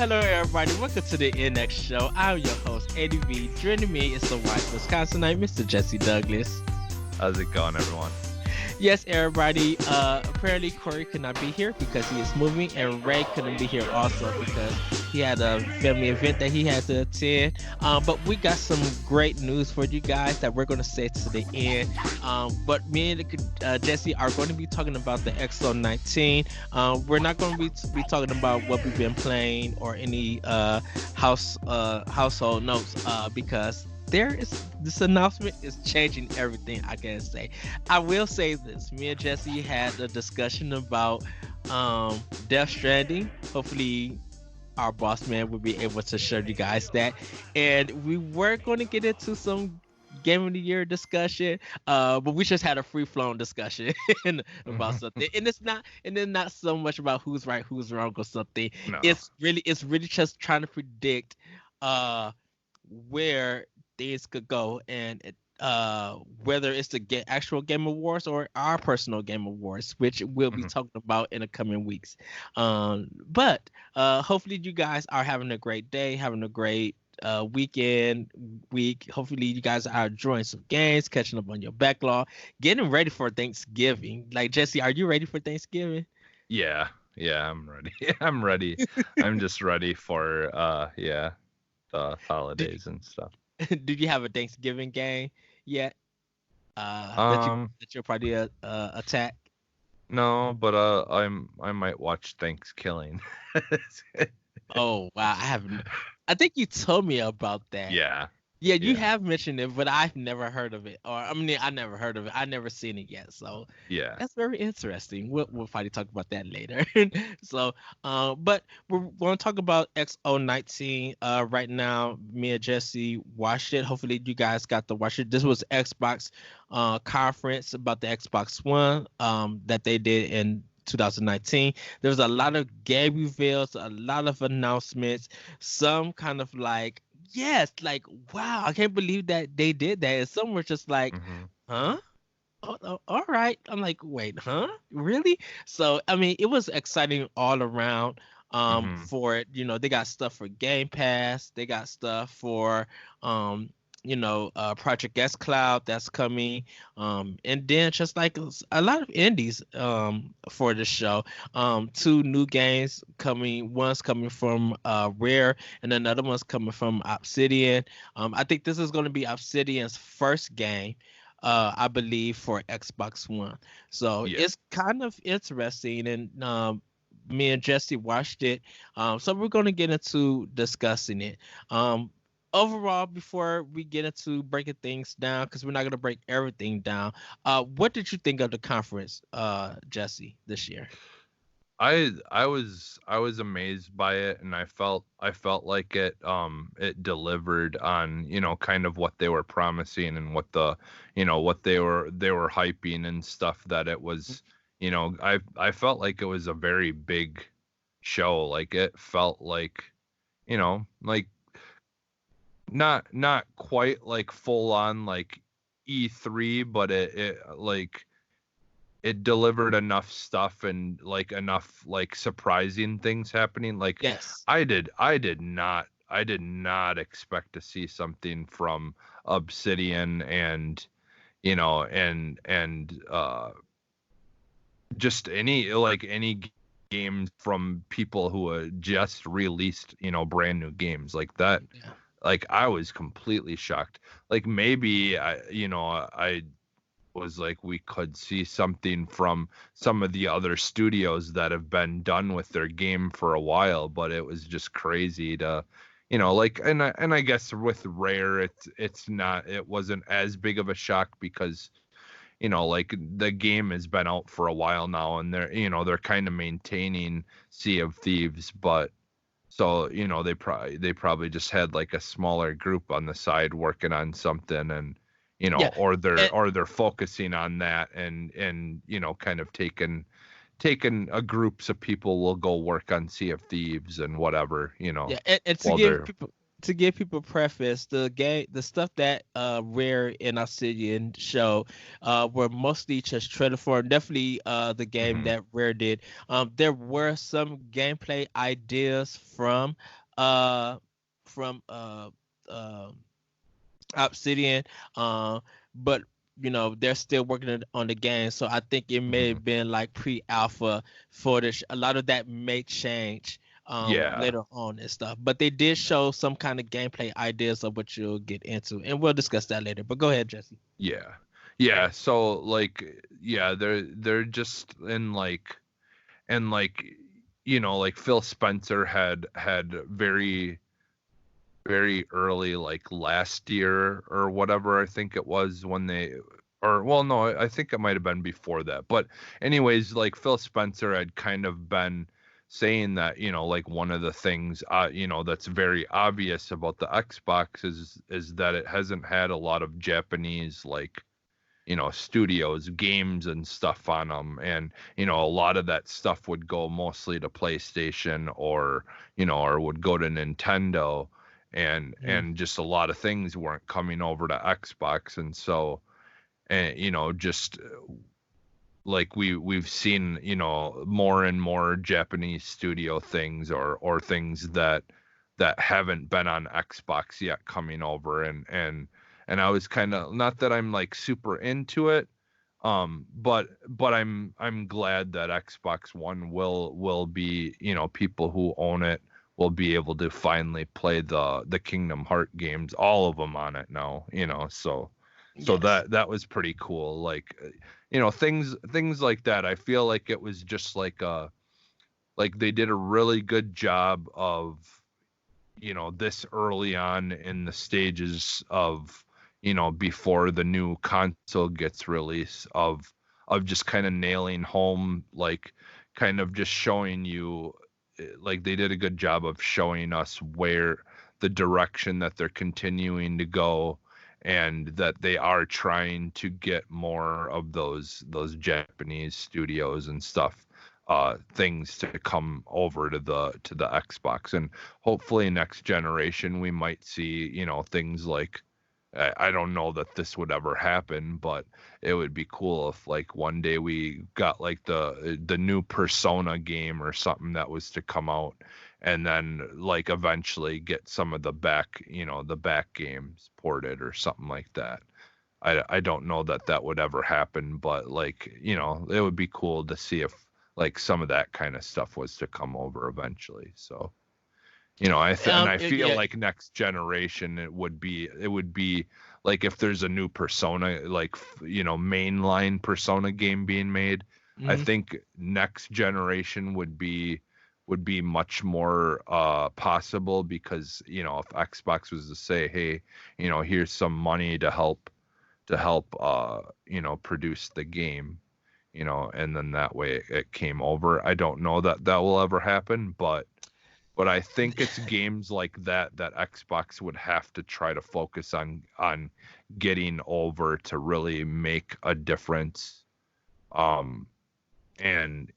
Hello, everybody. Welcome to the NX Show. I'm your host, Eddie V. Joining me is the white Wisconsinite, Mr. Jesse Douglas. How's it going, everyone? Yes, everybody. Apparently Corey could not be here because he is moving, and Ray couldn't be here also because he had a family event that he had to attend. But we got some great news for you guys that we're going to say to the end. But me and Jesse are going to be talking about the XO19. We're not going to be talking about what we've been playing or any household notes because there is this announcement is changing everything. I can say. I will say this: me and Jesse had a discussion about Death Stranding. Hopefully, our boss man will be able to show you guys that, and we were going to get into some game of the year discussion, but we just had a free flowing discussion about Hmm. something, and it's not so much about who's right, who's wrong, or something. No. It's really just trying to predict uh where things could go and whether it's the actual Game Awards or our personal Game Awards, which we'll be Hmm. talking about in the coming weeks. But hopefully you guys are having a great day, having a great week. Hopefully you guys are enjoying some games, catching up on your backlog, getting ready for Thanksgiving. Like Jesse, are you ready for Thanksgiving? Yeah, yeah, I'm ready. I'm ready. I'm just ready for the Did holidays and stuff. did you have a Thanksgiving game yet? Um, That you'll probably attack. no, but I might watch Thanksgiving. Oh wow, I haven't. I think you told me about that. Yeah, Yeah, you yeah, have mentioned it, but I've never heard of it. Or I mean, I never heard of it. I never seen it yet. So yeah. that's very interesting. We'll probably talk about that later. So, but we're going to talk about XO19. Right now, me and Jesse watched it. Hopefully, you guys got to watch it. This was Xbox conference about the Xbox One that they did in 2019. There was a lot of game reveals, a lot of announcements, some kind of like, yes, like wow, I can't believe that they did that. And some were just like, Hmm. huh? All right. I'm like, wait, huh? Really? So, I mean, it was exciting all around. Hmm. For it, they got stuff for Game Pass. They got stuff for, um, Project X Cloud that's coming. And then just like a lot of indies, for the show. Two new games coming. One's coming from Rare, and another one's coming from Obsidian. I think this is going to be Obsidian's first game, I believe, for Xbox One. So Yeah. it's kind of interesting, and me and Jesse watched it. So we're going to get into discussing it. Um, Overall, before we get into breaking things down, because we're not going to break everything down, what did you think of the conference, Jesse, this year? I was amazed by it, and I felt like it delivered on, kind of what they were promising and what they were hyping and stuff, that it was, I felt like it was a very big show. Like, it felt like not quite like full on like E3, but it like it delivered enough stuff and like enough like surprising things happening. Like, Yes. I did not expect to see something from Obsidian, and just any games from people who just released, brand new games like that. Yeah. Like, I was completely shocked. Like, maybe I was like, we could see something from some of the other studios that have been done with their game for a while, but it was just crazy to, like, and I guess with Rare, it wasn't as big of a shock because, like, the game has been out for a while now, and they're kind of maintaining Sea of Thieves. But so, they probably just had like a smaller group on the side working on something, and Yeah. or they're focusing on that, and kind of taking a groups of people will go work on Sea of Thieves and whatever, Yeah, and to while give they're people to give people preface, the stuff that Rare and Obsidian show were mostly just trailer for. Definitely the game Hmm. that Rare did. There were some gameplay ideas uh from uh Obsidian, but they're still working on the game, so I think it may Hmm. have been like pre-alpha footage. A lot of that may change Yeah. later on and stuff, but they did show some kind of gameplay ideas of what you'll get into, and we'll discuss that later. But go ahead, Jesse. Yeah. Yeah. So like, yeah, they're just in like, and like, like Phil Spencer had very early, like last year or whatever, I think it was when they, or well, no, I think it might have been before that. But anyways, like Phil Spencer had kind of been saying that, like one of the things, that's very obvious about the Xbox is that it hasn't had a lot of Japanese, like, studios, games and stuff on them. And, a lot of that stuff would go mostly to PlayStation or would go to Nintendo, Mm. and just a lot of things weren't coming over to Xbox. And so, and, just like we've seen, more and more Japanese studio things or things that haven't been on Xbox yet coming over. And I was kind of, not that I'm like super into it, but I'm glad that Xbox One will be, people who own it will be able to finally play the Kingdom Heart games, all of them on it now, so Yes. that was pretty cool. Like, things like that. I feel like it was just like they did a really good job of, this early on in the stages of, before the new console gets released, of just kind of nailing home, like kind of just showing you, like they did a good job of showing us where the direction that they're continuing to go, and that they are trying to get more of those Japanese studios and stuff, things to come over to the Xbox. And hopefully next generation we might see, things like, I don't know that this would ever happen, but it would be cool if like one day we got like the new Persona game or something that was to come out, and then like eventually get some of the back games ported or something like that. I don't know that that would ever happen, but like, it would be cool to see if like some of that kind of stuff was to come over eventually. So, and I feel Yeah. like next generation it would be like if there's a new Persona, like, mainline Persona game being made, I Hmm. think next generation would be much more possible, because, if Xbox was to say, hey, here's some money to help produce the game, and then that way it came over. I don't know that that will ever happen, but I think it's games like that Xbox would have to try to focus on getting over to really make a difference, um and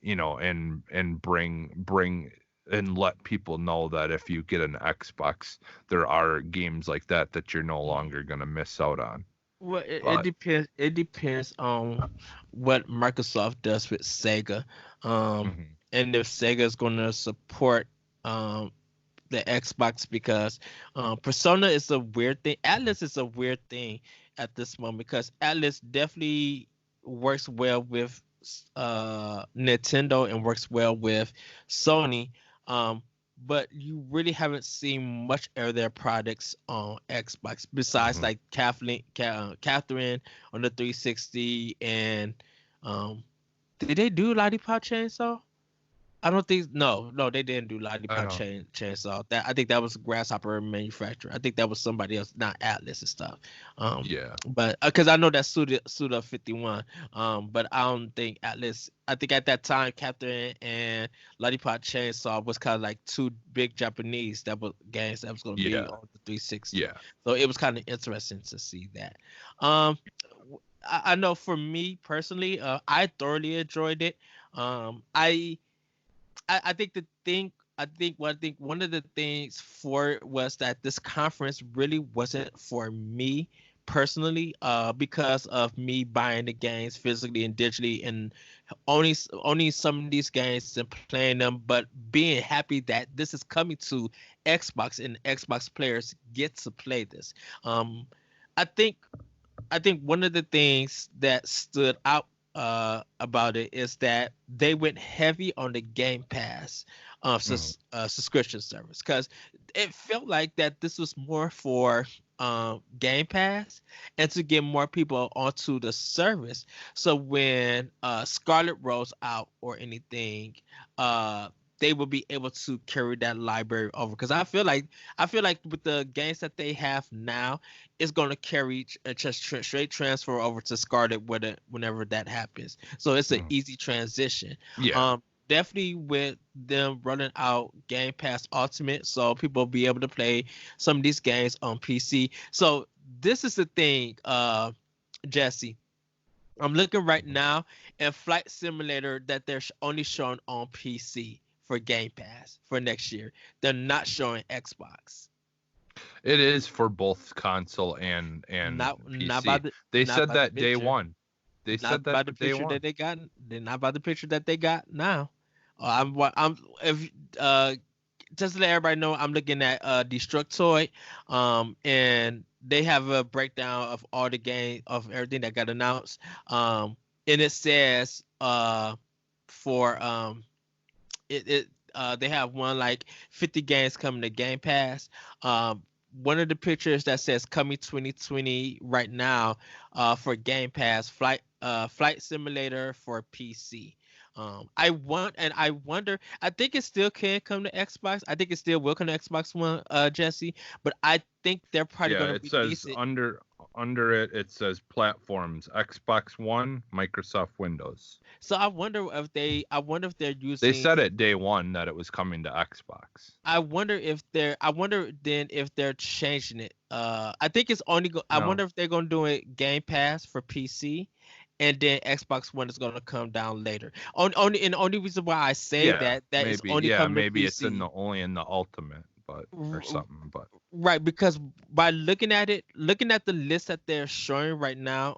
bring and let people know that if you get an Xbox, there are games like that you're no longer going to miss out on. Well, it But depends. It depends on what Microsoft does with Sega, mhm. and if Sega is going to support um, the Xbox, because Persona is a weird thing. Atlas is a weird thing at this moment, because Atlas definitely works well with Nintendo and works well with Sony. Um, but you really haven't seen much of their products on Xbox besides Mhm. like Catherine on the 360, and um, did they do Lollipop Chainsaw? I don't think, no, they didn't do I Lollipop know. Chainsaw. That, I think that was Grasshopper manufacturer. I think that was somebody else, not Atlas and stuff. Yeah. But because I know that's Suda 51. But I don't think Atlas. I think at that time, Captain and Lollipop Chainsaw was kind of like two big Japanese that were games that was going to be Yeah. on the 360. Yeah. So it was kind of interesting to see that. Um, I know for me personally, I thoroughly enjoyed it. I think the thing. I think one of the things for it was that this conference really wasn't for me personally, because of me buying the games physically and digitally and owning some of these games and playing them, but being happy that this is coming to Xbox and Xbox players get to play this. Um, I think I think one of the things that stood out about it is that they went heavy on the Game Pass Mhm. subscription service, because it felt like that this was more for Game Pass and to get more people onto the service. So when Scarlet rolls out or anything, uh, they will be able to carry that library over. Because I feel like with the games that they have now, it's going to carry just straight transfer over to Scarlet whenever that happens. So it's an Mhm. easy transition. Yeah. Definitely with them running out Game Pass Ultimate, so people will be able to play some of these games on PC. So this is the thing, Jesse. I'm looking right Mhm. now at Flight Simulator that they're only showing on PC for Game Pass for next year. They're not showing Xbox. It is for both console and Not by PC. the They not said by the that day picture. one. They Not said by that the day picture that one. they got. They're not by the picture that they got now. I'm if just to let everybody know, I'm looking at Destructoid, and they have a breakdown of all the game of everything that got announced. And it says for it they have one like 50 games coming to Game Pass. One of the pictures that says coming 2020 right now for Game Pass, Flight Simulator for PC. I wonder. I think it still can come to Xbox. I think it still will come to Xbox One, Jesse. But I think they're probably Yeah, gonna it release says it. under it it says platforms Xbox One, Microsoft Windows. So I wonder if they're They using. said it day one that it was coming to Xbox. I wonder then if they're changing it. I think it's only I No. wonder if they're gonna do it Game Pass for PC, and then Xbox One is gonna come down later. And the only reason why I say Yeah, that is maybe. only Yeah, coming to maybe it's in PC. the only in the ultimate, but or R- something. But Right, because by looking at the list that they're showing right now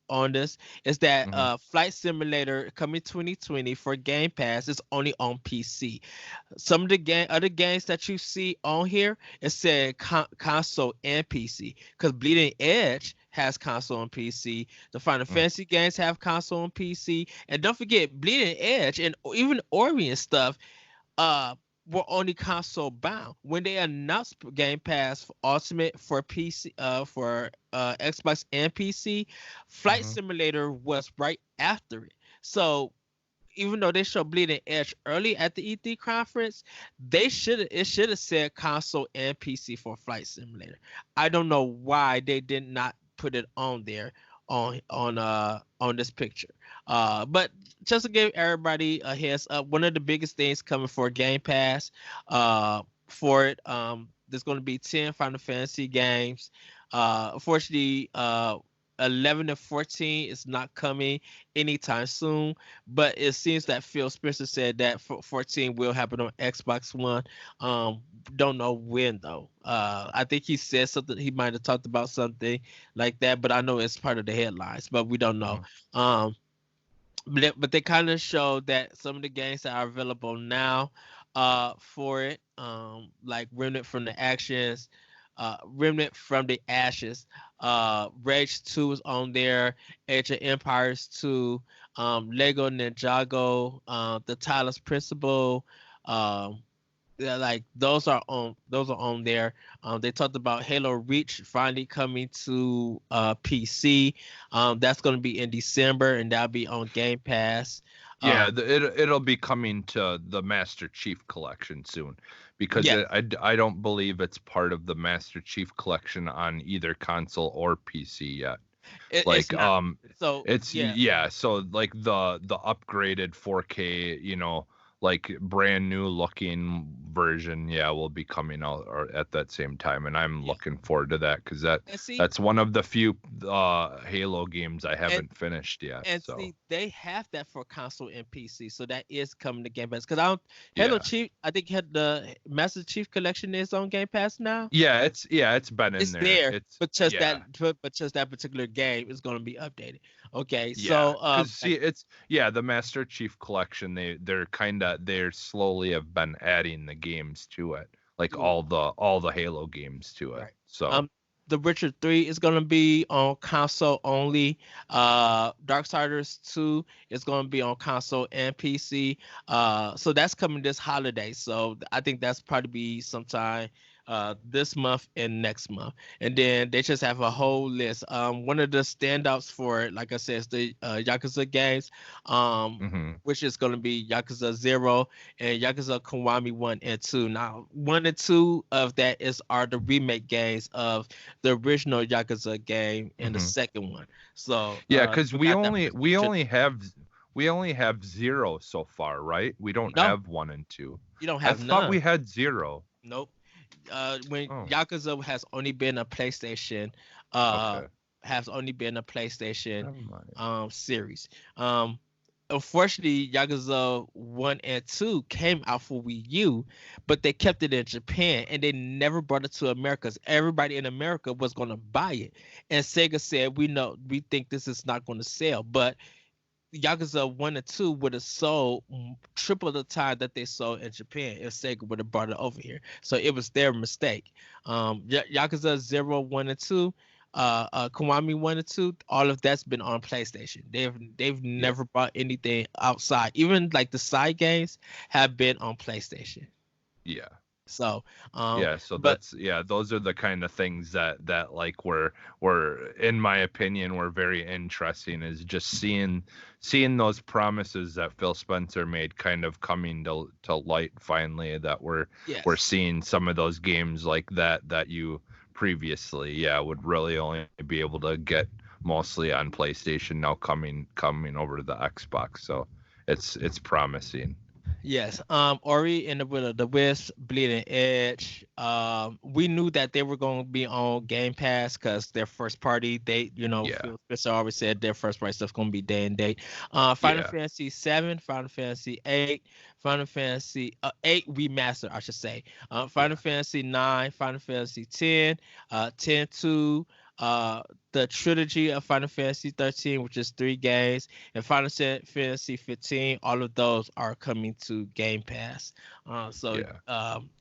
on this, is that hmm Flight Simulator coming 2020 for Game Pass is only on PC. Some of the other games that you see on here, it said console and PC, because Bleeding Edge has console and PC. The Final Fantasy games have console and PC, and don't forget Bleeding Edge and even Ori and stuff uh were only console bound. When they announced Game Pass for Ultimate for PC, for Xbox and PC, Flight hmm Simulator was right after it. So even though they showed Bleeding Edge early at the E3 conference, it should have said console and PC for Flight Simulator. I don't know why they did not put it on there on this picture. But just to give everybody a heads up, one of the biggest things coming for Game Pass, for it, there's going to be 10 Final Fantasy games. Unfortunately, 11 and 14 is not coming anytime soon, but it seems that Phil Spencer said that 14 will happen on Xbox One. Um, don't know when though. I think he said something. He might have talked about something like that, but I know it's part of the headlines, but we don't know. hmm Um, but they kind of show that some of the games that are available now for it, like Remnant from the Ashes, Rage 2 is on there, Age of Empires 2, Lego Ninjago, the Talos Principle, um, yeah, like those are on there. They talked about Halo Reach finally coming to PC. That's going to be in December, and that'll be on Game Pass. yeah, Um, it'll be coming to the Master Chief collection soon, because yeah, I don't believe it's part of the Master Chief collection on either console or PC yet. it's Like not. So it's yeah, yeah, so like the upgraded 4K, like brand new looking version, yeah, will be coming out or at that same time, and I'm Yeah. looking forward to that because And see, that's one of the few Halo games I and haven't finished yet. and So see, they have that for console and PC, so that is coming to Game Pass. Because I don't Halo yeah, Chief, I think had the Master Chief Collection is on Game Pass now. it's been in It's there. there, It's but just that particular game is going to be updated. Okay, yeah, so because see, like it's the Master Chief Collection. They're slowly have been adding the games to it, like yeah, all the Halo games to it. right. So Um, The Witcher 3 is gonna be on console only. Darksiders 2 is gonna be on console and PC. So that's coming this holiday. So I think that's probably be sometime this month and next month. And then they just have a whole list. One of the standouts for it, like I said, is the Yakuza games. hmm Which is gonna be Yakuza 0 and Yakuza Kiwami 1 and 2. Now, 1 and 2 of that are the remake games of the original Yakuza game and the hmm second one. So yeah, because you got that PlayStation. we only have zero so far, right? We don't No, have one and two. you don't I have thought none. we had zero. Nope. When Oh, Yakuza has only been a PlayStation, uh, okay. has only been a PlayStation Never mind. series. Um, Unfortunately, Yakuza 1 and 2 came out for Wii U, but they kept it in Japan and they never brought it to America 'cause everybody in America was going to buy it. And Sega said, we think this is not going to sell. But Yakuza 1 and 2 would have sold triple the time that they sold in Japan if Sega would have brought it over here. So it was their mistake. Yakuza 0, 1, and 2, Kiwami 1 and 2, all of that's been on PlayStation. They've Yeah. never brought anything outside. Even like the side games have been on PlayStation. Yeah. So, Yeah, so but those are the kind of things that like were in my opinion were very interesting, is just seeing those promises that Phil Spencer made kind of coming to light finally, that we're yes. seeing some of those games like that you previously would really only be able to get mostly on PlayStation now coming over to the Xbox. So it's promising. Yes. Ori and the Will of the Wisp, Bleeding Edge. We knew that they were going to be on Game Pass because their first party. Yeah. Phil Spencer always said their first party stuff's going to be day and date. Final Yeah. Fantasy 7, Final Fantasy 8, Final Fantasy 8 remaster, I should say. Final Yeah. Fantasy 9, Final Fantasy 10, 10 2. The trilogy of Final Fantasy 13, which is 3 games, and Fantasy 15, all of those are coming to Game Pass. So Yeah.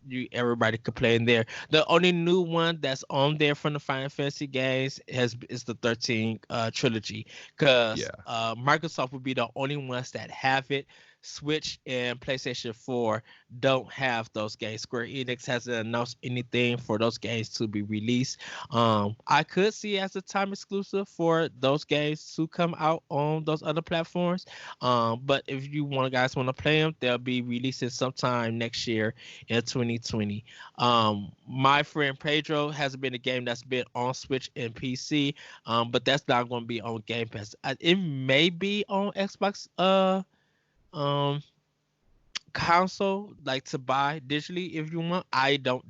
you everybody could play in there. The only new one that's on there from the Final Fantasy games is the 13 trilogy, because Yeah. Microsoft would be the only ones that have it. Switch and PlayStation 4 don't have those games. Square Enix hasn't announced anything for those games to be released. I could see as a time exclusive for those games to come out on those other platforms. But if you guys want to play them, they'll be releasing sometime next year in 2020. My friend Pedro has been a game that's been on Switch and PC, but that's not going to be on Game Pass. It may be on Xbox um console, like to buy digitally if you want. I don't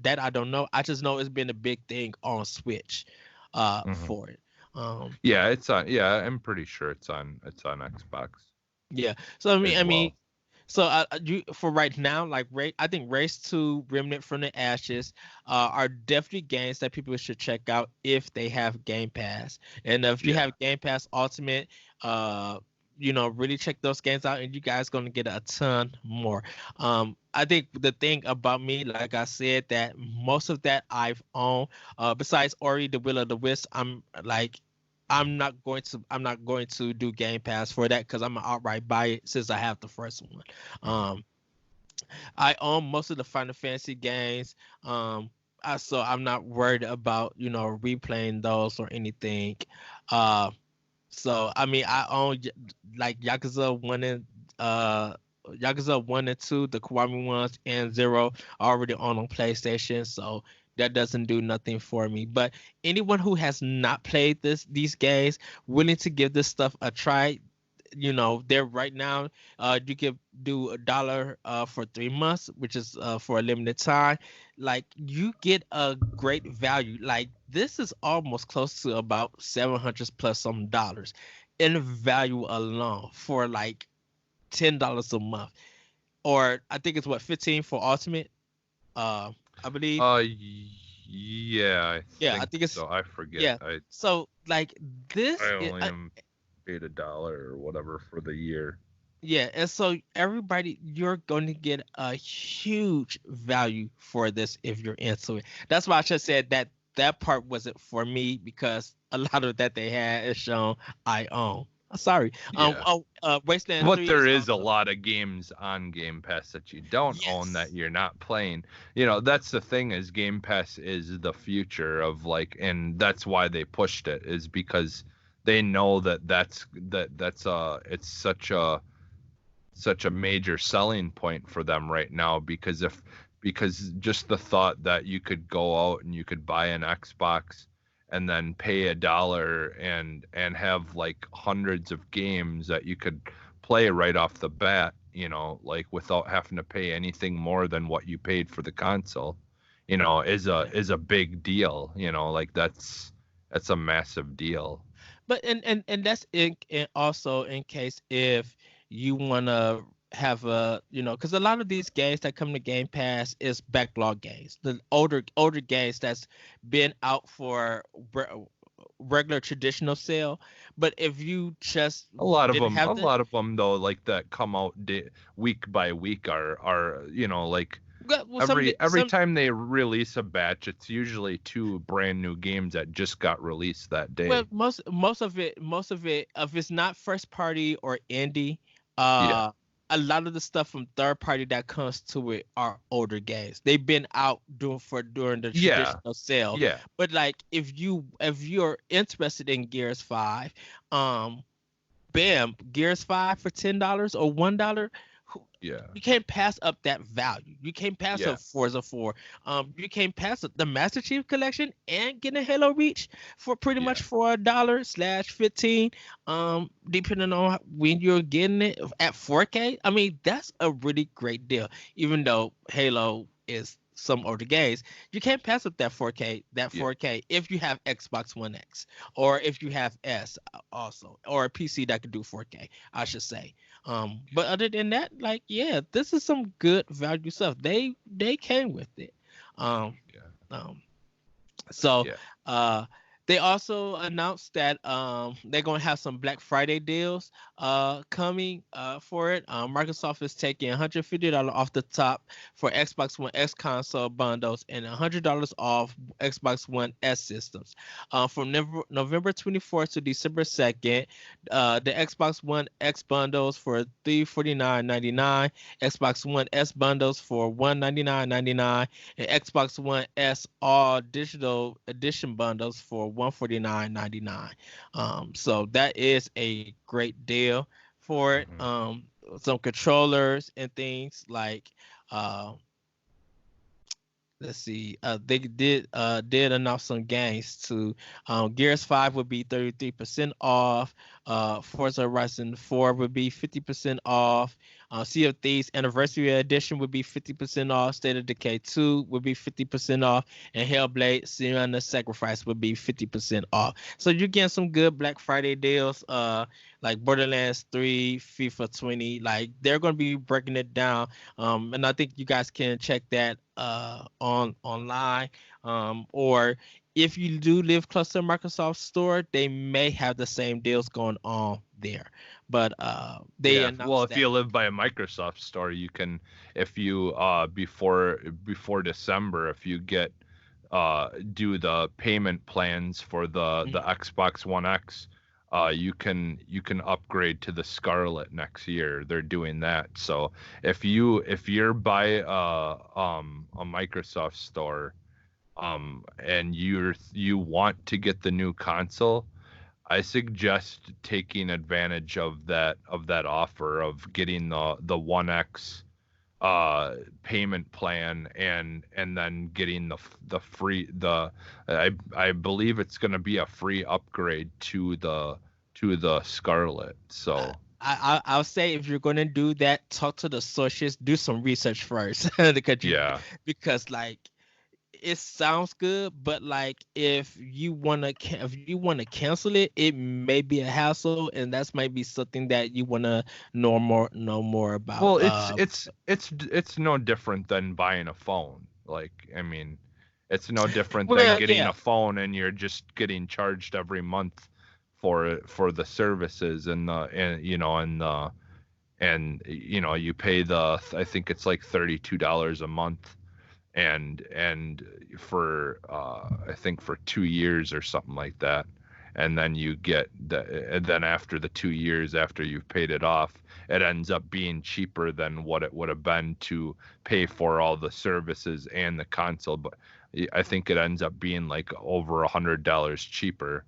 know. I just know it's been a big thing on Switch hmm for it. Um Yeah, it's on. Yeah, I'm pretty sure it's on Xbox yeah. So as well. so for right now, like I think Race 2, Remnant from the Ashes are definitely games that people should check out if they have Game Pass. And if you Yeah. have Game Pass Ultimate, really check those games out, and you guys gonna get a ton more. I think the thing about me, like I said, that most of that I've owned. Besides Ori the Will of the Wisp, I'm not going to do Game Pass for that because I'm gonna outright buy it since I have the first one. Mhm. Um, I own most of the Final Fantasy games. So I'm not worried about replaying those or anything. Uh, so I mean, I own like uh Yakuza 1 and 2, the Kiwami ones, and 0 already on PlayStation, so that doesn't do nothing for me. But anyone who has not played these games, willing to give this stuff a try, They're right now. You can do $1 for 3 months, which is for a limited time. Like you get a great value. Like this is almost close to about 700 plus some dollars in value alone for like $10 a month, or I think it's what 15 for Ultimate. Uh, I believe. Yeah, I Yeah, I think think it's so. I forget. yeah. So like I this, only am paid $1 or whatever for the year. yeah, and so everybody, you're going to get a huge value for this if you're into it. That's why I just said that that part wasn't for me because a lot of that they had is shown I own. Sorry. Yeah. Wasteland But 3 there is is a also. lot of games on Game Pass that you don't own that Yes. you're not playing. That's the thing is Game Pass is the future of like, and that's why they pushed it is because they know that's it's such a major selling point for them right now because just the thought that you could go out and you could buy an Xbox and then pay $1 and have like hundreds of games that you could play right off the bat, like without having to pay anything more than what you paid for the console, Yeah. is a big deal, like that's a massive deal. But and that's in also in case if you want to have because a lot of these games that come to Game Pass is backlog games, the older games that's been out for regular traditional sale. But if you just A lot of didn't them, have a that, lot of them though, like that come out week by week are like well, some of every the every some time they release a batch, it's usually two brand new games that just got released that well day. most of it if it's not first party or indie, Yeah, a lot of the stuff from third party that comes to it are older games. They've been out during the yeah, traditional sale. yeah, But like if you're interested in Gears 5, um bam, Gears 5 for $10 or $1. yeah, You can't pass up that value. You can't pass yeah, up Forza 4. You can't pass up the Master Chief Collection and get a Halo Reach for pretty much yeah, for $1/15. Depending on when you're getting it at 4K. I mean, that's a really great deal. Even though Halo is some older games, you can't pass up that 4K, yeah, 4K if you have Xbox One X or if you have S also, or a PC that can do 4K, I should say. But other than that, like, yeah, this is some good value stuff. They came with it. Um, yeah, um, so yeah. uh they also announced that they're gonna have some Black Friday deals coming for it. Microsoft is taking $150 off the top for Xbox One X console bundles and $100 off Xbox One S systems. From November 24th to December 2nd, the Xbox One X bundles for $349.99, Xbox One S bundles for $199.99, and Xbox One S all digital edition bundles for $149.99. So that is a great deal for it. Hmm. Some controllers and things like uh, let's see. They did announce some games too. Gears 5 would be 33% off. Forza Horizon 4 would be 50% off. Sea of Thieves Anniversary Edition would be 50% off. State of Decay 2 would be 50% off, and Hellblade: Senua's Sacrifice would be 50% off. So you're getting some good Black Friday deals. Like Borderlands 3, FIFA 20. Like they're gonna be breaking it down, and I think you guys can check that online, or if you do live close to Microsoft store, they may have the same deals going on there. But they Yeah, well, announced if that. you live by a Microsoft store, you can, if you before December, if you do the payment plans for the Mhm. Xbox One X, you can upgrade to the Scarlet next year. They're doing that. So if you're by a Microsoft store, and you want to get the new console, I suggest taking advantage of that offer of getting the One X payment plan, and then getting the free I believe it's going to be a free upgrade to the Scarlet. So I'll say if you're gonna do that, talk to the sources, do some research first, Yeah. because like it sounds good, but like if you wanna cancel it, it may be a hassle, and that's might be something that you wanna know more about. Well, it's no different than buying a phone. Like, I mean, it's no different than Well, getting yeah, a phone and you're just getting charged every month for the services and the and you pay I think it's like $32 a month and for I think for 2 years or something like that, and then you get and then after the 2 years after you've paid it off, it ends up being cheaper than what it would have been to pay for all the services and the console. But I think it ends up being like over $100 cheaper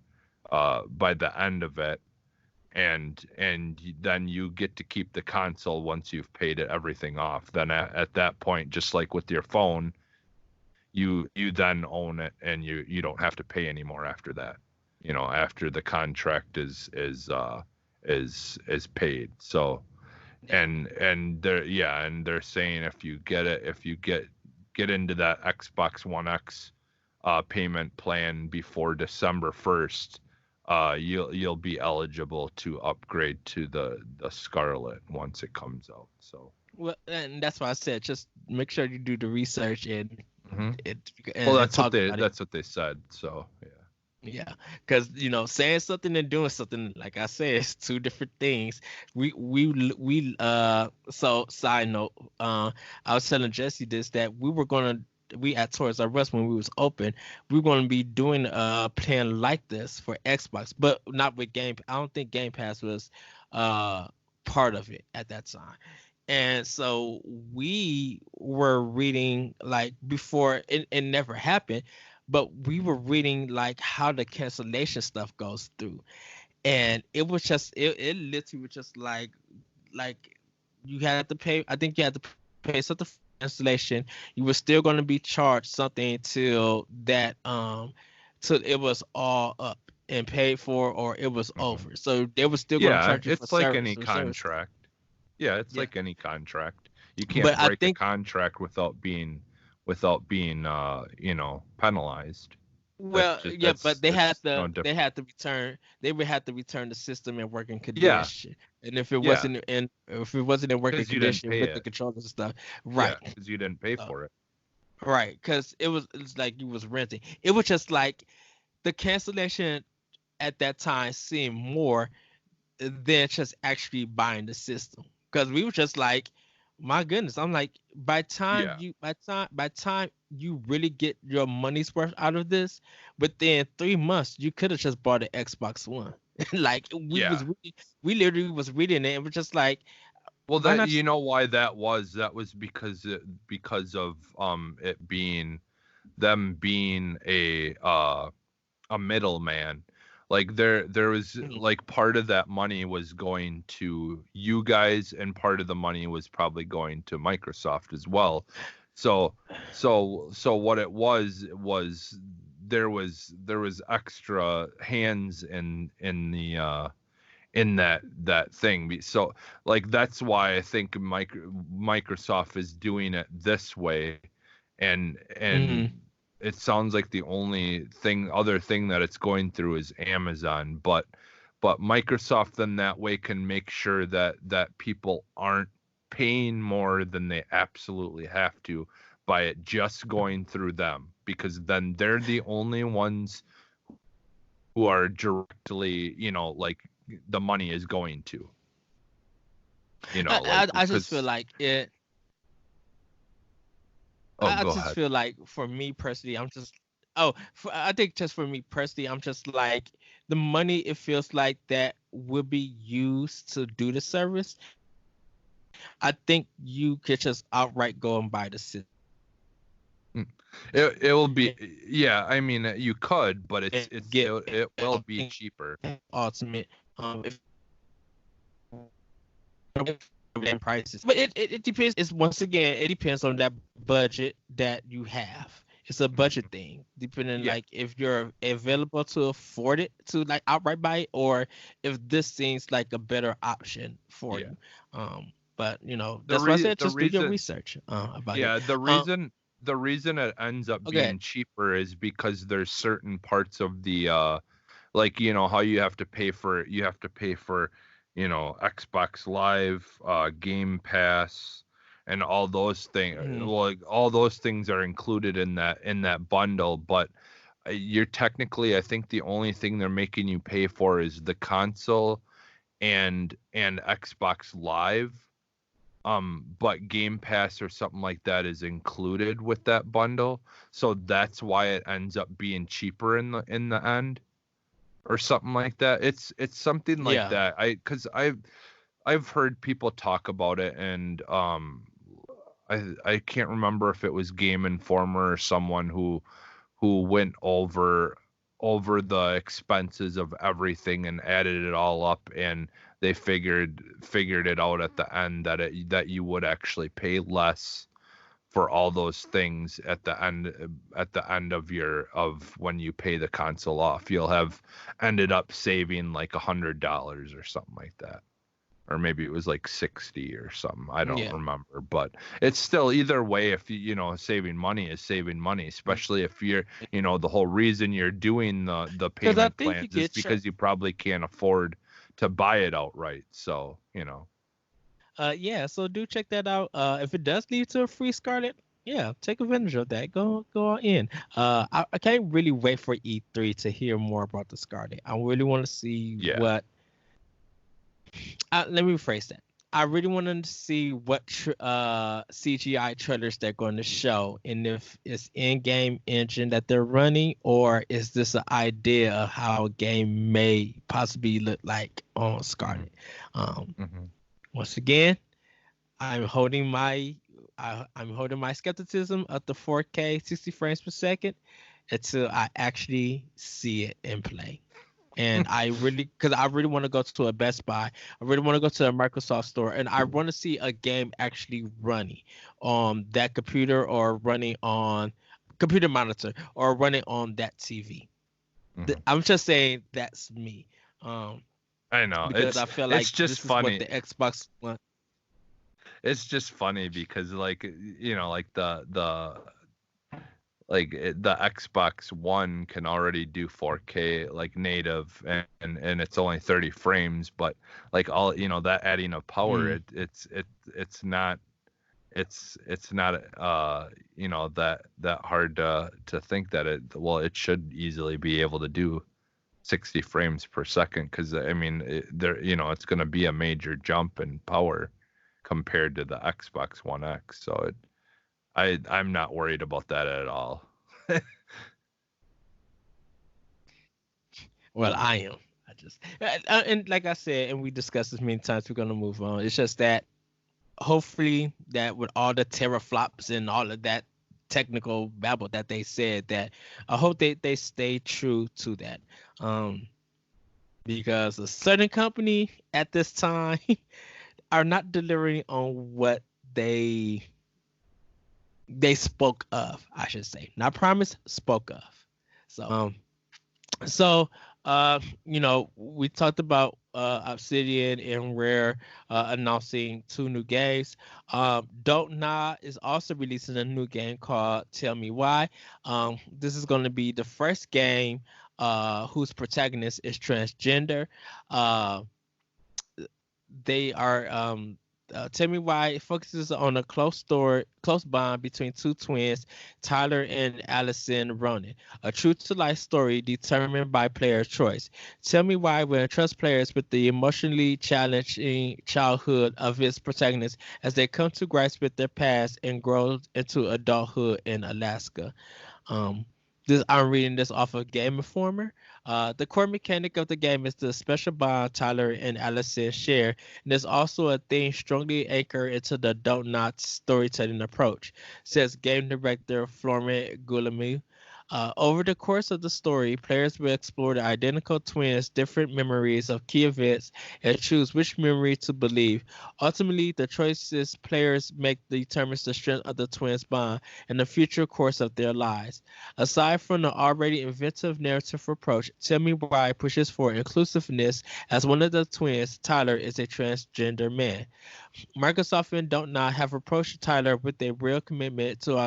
by the end of it, and then you get to keep the console once you've paid everything off. Then at that point, just like with your phone, you then own it, and you don't have to pay anymore after that. After the contract is paid. So and they're saying if you get into that Xbox One X payment plan before December 1st, you'll be eligible to upgrade to the Scarlet once it comes out. So well, and that's why I said just make sure you do the research hmm and, well, and talk about it. that's what they said. So yeah. Yeah, because saying something and doing something, like I said, it's two different things. So side note, I was telling Jesse this that we at Toys R Us when we was open, we were gonna be doing a plan like this for Xbox, but not with Game. I don't think Game Pass was uh part of it at that time. And so we were reading like before it never happened, but we were reading like how the cancellation stuff goes through. And it was just it literally was just like you had to pay. I think you had to pay something for cancellation. You were still going to be charged something till it was all up and paid for or it was hmm over. So they were still going to Yeah, charge you for it's like any service stuff. contract. Yeah, it's Yeah. like any contract. You But can't I break a think contract without being penalized. well, yeah, but That's no they different. had to return they would have to return the system in working Yeah, condition. And if it yeah, wasn't in working because you didn't condition pay with the it. controllers and stuff, Yeah, right. because you didn't pay Uh, for it. right, because it's like you was renting. It was just like the cancellation at that time seemed more than just actually buying the system. Because we were just like, my goodness, I'm like, Yeah, by time you really get your money's worth out of this, within 3 months, you could have just bought an Xbox One. Like yeah. we literally was reading it and we're just like, Well, why that not? you know why that was? That was because of it being them being a middleman. Like there was Mhm. like part of that money was going to you guys, and part of the money was probably going to Microsoft as well. So so what it was there was extra hands in that thing. So like that's why I think Microsoft is doing it this way, and Mhm. it sounds like the only other thing that it's going through is Amazon, but Microsoft then that way can make sure that people aren't paying more than they absolutely have to by it just going through them, because then they're the only ones who are directly, like the money is going to, like I just feel because like it. oh, I go just ahead. feel like for me personally, I think just for me personally, I'm just like the money. It feels like that will be used to do the service. I think you could just outright go and buy the system Mm. It will be, yeah, I mean you could, but and it's get it will be cheaper. ultimate. If prices, but it depends. It's once again, it depends on that budget that you have. It's a budget Mhm. thing, depending Yeah, like if you're available to afford it to like outright buy it, or if this seems like a better option for yeah. you. But The that's why I re said the just do your reason research about it. Yeah, Um, the reason it ends up okay. being cheaper is because there's certain parts of the like how you have to pay for Xbox Live, Game Pass, and all those things. Mhm. Well, like, all those things are included in that bundle, but you're technically, I think the only thing they're making you pay for is the console and Xbox Live, but Game Pass or something like that is included with that bundle, so that's why it ends up being cheaper in the end, or something like that. It's something like Yeah. that. Because I've heard people talk about it, and I can't remember if it was Game Informer or someone who went over the expenses of everything and added it all up, and they figured it out at the end that you would actually pay less for all those things at the end of when you pay the console off. You'll have ended up saving like $100 or something like that, or maybe it was like 60 or something. I don't Yeah. remember, but it's still, either way, if saving money is saving money, especially if you're, the whole reason you're doing the Because I payment think you plans is get your because you probably can't afford to buy it outright. So, yeah, so do check that out. If it does lead to a free Scarlet, yeah, take advantage of that. Go on in. I can't really wait for E3 to hear more about the Scarlet. I really want to see yeah. what. Let me rephrase that. I really want to see what CGI trailers they're going to show, and if it's in-game engine that they're running, or is this an idea of how a game may possibly look like on Hmm. Scarlet. Um, Hmm. Once again, I'm holding my skepticism of the 4K 60 frames per second until I actually see it in play. And because I really want to go to a Best Buy, I really want to go to a Microsoft store, and I want to see a game actually running on that computer, or running on computer monitor, or running on that TV. Hmm. I'm just saying that's me, um, I know, because I it's feel like it's just this is what funny. the Xbox One. It's just funny because, like, like the Xbox One can already do 4K like native, and it's only 30 frames, but like, all that adding of power, Mm, it's not that hard to think that it should easily be able to do 60 frames per second, because I mean, it's going to be a major jump in power compared to the Xbox One X. So I'm not worried about that at all. well, I am. I just and like I said, and we discussed this many times. We're gonna move on. It's just that hopefully that with all the teraflops and all of that technical babble that they said, that I hope they stay true to that. Um, because a certain company at this time are not delivering on what they they spoke of, I should say. Not promised, spoke of. So we talked about Obsidian and Rare announcing two new games. Don't Nod is also releasing a new game called Tell Me Why. This is going to be the first game whose protagonist is transgender. uh, they are Tell Me Why it focuses on a close bond between two twins, Tyler and Allison Ronan, a true to life story determined by player choice. Tell Me Why will entrust players with the emotionally challenging childhood of its protagonists as they come to grips with their past and grow into adulthood in Alaska. Um, I'm reading this off of Game Informer. The core mechanic of the game is the special bond Tyler and Allison share, and there's also a theme strongly anchored into the Don't Not storytelling approach, says game director Florent Guillemot. Over the course of the story, players will explore the identical twins' different memories of key events and choose which memory to believe. Ultimately, the choices players make determines the strength of the twins' bond and the future course of their lives. Aside from the already inventive narrative approach, Tell Me Why pushes for inclusiveness as one of the twins, Tyler, is a transgender man. Microsoft and Don't Not have approached Tyler with a real commitment to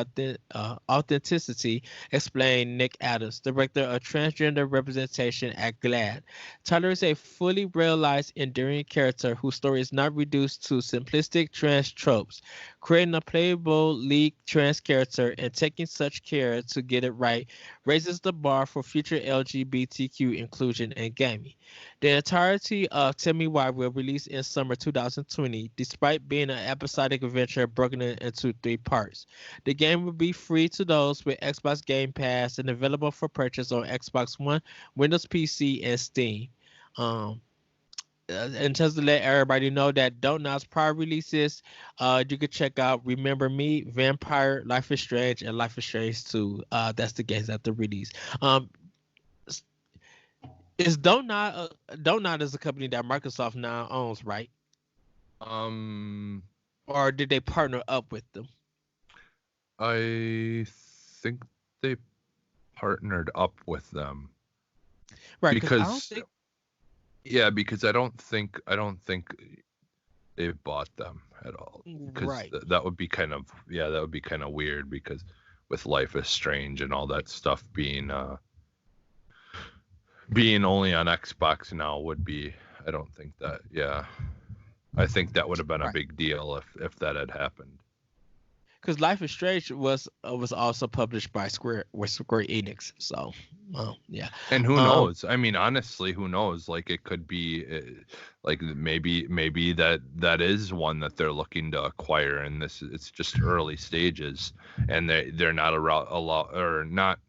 authenticity, explained Nick Adams, director of transgender representation at GLAAD. Tyler is a fully realized, endearing character whose story is not reduced to simplistic trans tropes. Creating a playable lead trans character and taking such care to get it right raises the bar for future LGBTQ inclusion in gaming. The entirety of Tell Me Why will release in summer 2020, despite being an episodic adventure broken into 3 parts. The game will be free to those with Xbox Game Pass and available for purchase on Xbox One, Windows PC, and Steam. Um, and just to let everybody know that Don't Not's prior releases, you can check out Remember Me, Vampire, Life is Strange, and Life is Strange 2. That's the games that they release. Um, is Don't Not is a company that Microsoft now owns, right? Um, Or did they partner up with them? I think they partnered up with them Right, because I don't because think because I don't think they've bought them at all, because right. that would be kind of weird, because with Life is Strange and all that stuff being only on Xbox now would be, I don't think that, I think that would have been a Right. big deal if that had happened. Because Life is Strange was also published by Square Enix. So, yeah. And who Um, knows? I mean, honestly, who knows? Like, it could be, like, maybe that is one that they're looking to acquire, and it's just early stages, and they're not a lot, or not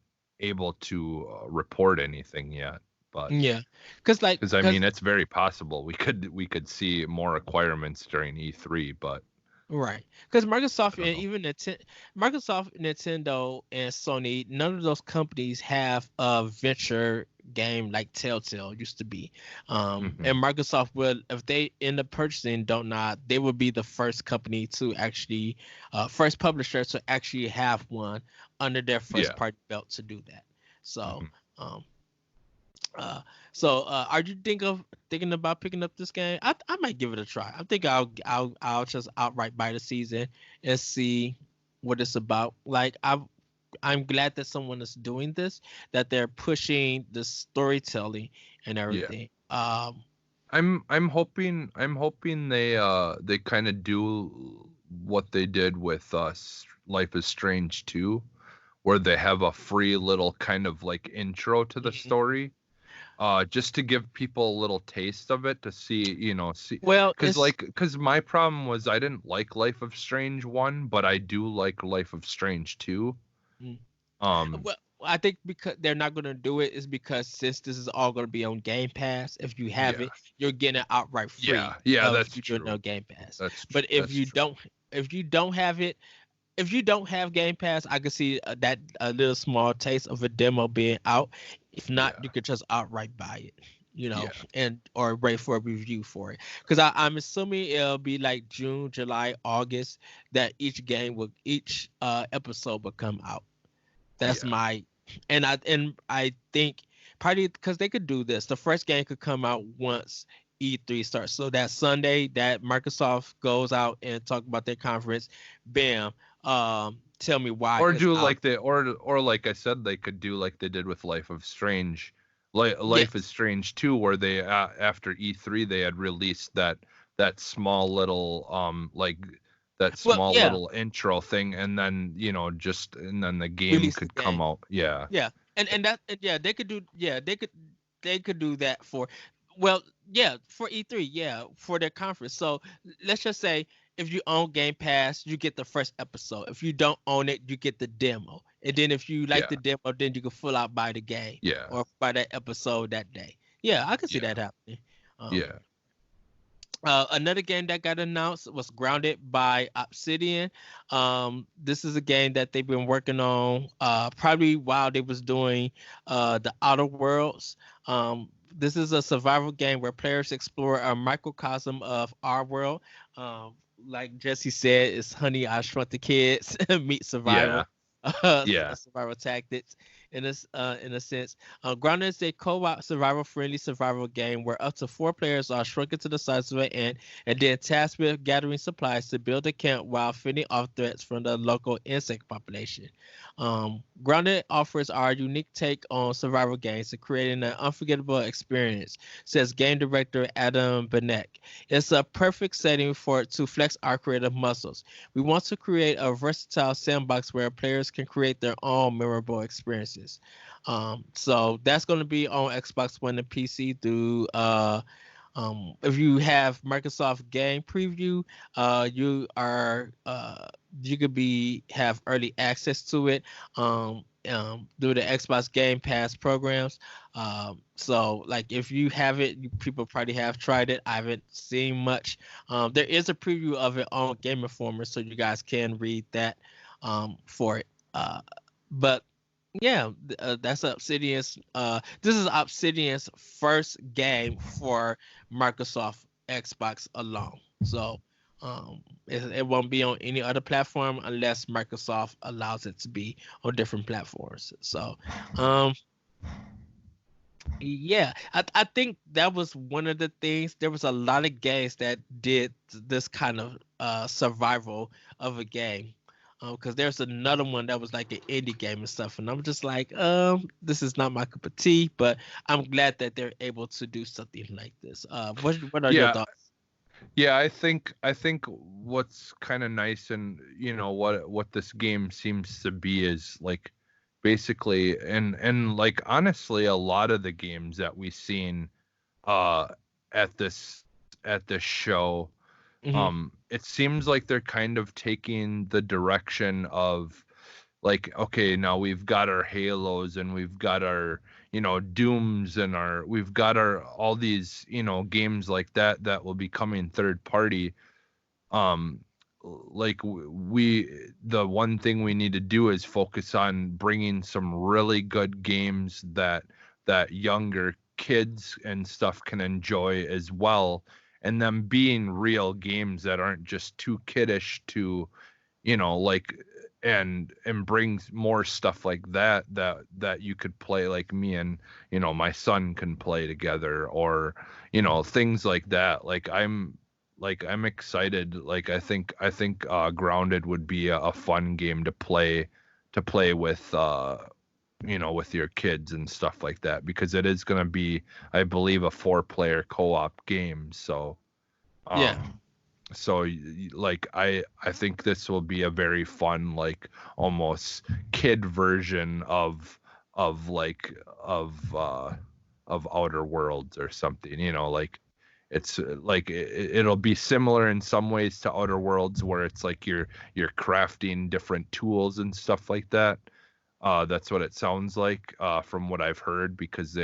able to report anything yet. But yeah. because I mean, it's very possible we could see more acquirements during E3, but Right, because I Microsoft don't and know. even Microsoft, Nintendo, and Sony, none of those companies have a venture game like Telltale used to be. Hmm. And Microsoft will, if they end up purchasing Don't Not, they would be the first company to actually, first publisher to actually have one under their first Yeah. party belt to do that. So, Hmm. um, uh, are you thinking about picking up this game? I might give it a try. I think I'll just outright buy the season and see what it's about. Like I'm glad that someone is doing this, that they're pushing the storytelling and Yeah. everything. I'm hoping they kind of do what they did with Life is Strange 2, where they have a free little kind of like intro to the Mhm. story, just to give people a little taste of it, to see, Well, it's because my problem was I didn't like Life of Strange 1, but I do like Life of Strange 2. mm, Um, well, I think because they're not going to do it is because since this is all going to be on Game Pass, if you have yeah, it, you're getting it outright free yeah, of that's you doing true. no Game Pass. That's But that's true. if you don't have it, if you don't have Game Pass, I could see that a little small taste of a demo being out. If not, Yeah, you could just outright buy it, yeah, and or wait for a review for it. Because I'm assuming it'll be like June, July, August that each episode will come out. That's yeah, my, and I think probably because they could do this. The first game could come out once E3 starts. So that Sunday that Microsoft goes out and talk about their conference, bam, Tell Me Why or is do out. like or like I said, they could do like they did with Life of Strange, Life is Yes. Strange 2, where they, after E3, they had released that small little Well, yeah, intro thing, and then and then the game release the could come game. out. Yeah, Yeah, and yeah, they could do that for, well, yeah, for E3, yeah, for their conference. So let's just say if you own Game Pass, you get the first episode. If you don't own it, you get the demo. And then if you like yeah, the demo, then you can full out buy the game yeah, or buy that episode that day. Yeah, I can see yeah, that happening. Um, yeah. Another game that got announced was Grounded by Obsidian. This is a game that they've been working on probably while they was doing the Outer Worlds. This is a survival game where players explore a microcosm of our world. Um, like Jesse said, it's Honey, I Shrunk the Kids meet Yeah. survival, Yeah. survival tactics in a sense. Grounded is a co-op survival-friendly survival game where up to 4 players are shrunken to the size of an ant and then tasked with gathering supplies to build a camp while fending off threats from the local insect population. Grounded offers our unique take on survival games and creating an unforgettable experience, says game director Adam Benek. It's a perfect setting for to flex our creative muscles. We want to create a versatile sandbox where players can create their own memorable experiences. So that's going to be on Xbox One and PC through if you have Microsoft Game Preview, you could be have early access to it through the Xbox Game Pass programs. So like if you have it, people probably have tried it. I haven't seen much. There is a preview of it on Game Informer, so you guys can read that for it. But yeah, that's Obsidian's. This is Obsidian's first game for Microsoft Xbox alone. So it won't be on any other platform unless Microsoft allows it to be on different platforms. So um, yeah, I think that was one of the things. There was a lot of games that did this kind of survival of a game. Because there's another one that was like an indie game and stuff, and I'm just like, this is not my cup of tea. But I'm glad that they're able to do something like this. What are your Yeah. thoughts? Yeah, I think what's kind of nice, and what this game seems to be is like basically, and like honestly a lot of the games that we've seen uh at this show, Hmm. it seems like they're kind of taking the direction of like, okay, now we've got our Halos and we've got our Dooms, and we've got our all these games like that will be coming third party. um like the one thing we need to do is focus on bringing some really good games that younger kids and stuff can enjoy as well, and them being real games that aren't just too kiddish to like, and brings more stuff like that you could play, like me and my son can play together, or things like that. I'm excited. Like I think Grounded would be a fun game to play with your kids and stuff like that, because it is going to be, I believe, a 4-player co-op game. Yeah, um like I think this will be a very fun, like almost kid version of Outer Worlds or something, like it's like it'll be similar in some ways to Outer Worlds, where it's like you're crafting different tools and stuff like that. That's what it sounds like, from what I've heard, because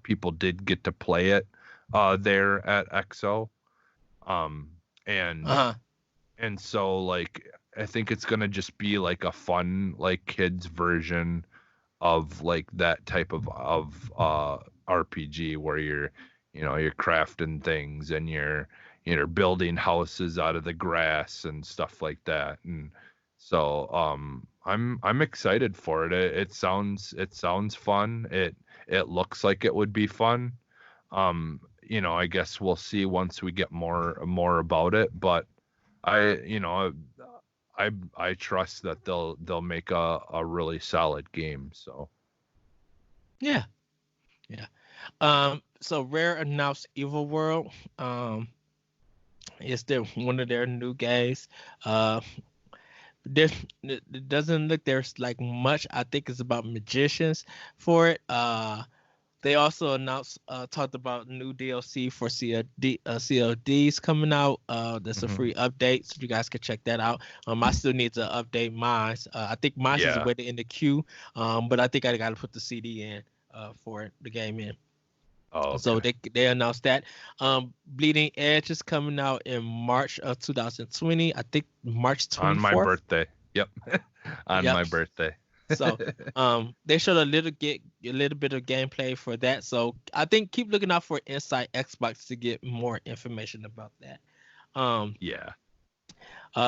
people did get to play it there at XO. um and uh-huh. and so, like, I think it's gonna just be like a fun, like, kids version of like that type of RPG, where you're crafting things, and you're building houses out of the grass and stuff like that. And so I'm excited for it. It sounds fun. It looks like it would be fun. I guess we'll see once we get more about it, but I you know I trust that they'll make a really solid game. So Yeah, yeah. So Rare announced Evil World. Um, it's one of their new games. Uh, there it doesn't look there's like much. I think it's about magicians for it. They also announced, talked about new DLC for CODs coming out. That's a mhm. free update, so you guys can check that out. I still need to update mine. I think mine is Yeah. waiting in the queue. But I think I got to put the CD in for the game in. Oh, So okay. they announced that. Bleeding Edge is coming out in March of 2020. I think March On my 24th. birthday. Yep. On Yep. my birthday. So they showed a little bit of gameplay for that. So I think keep looking out for Inside Xbox to get more information about that. Um, Yeah.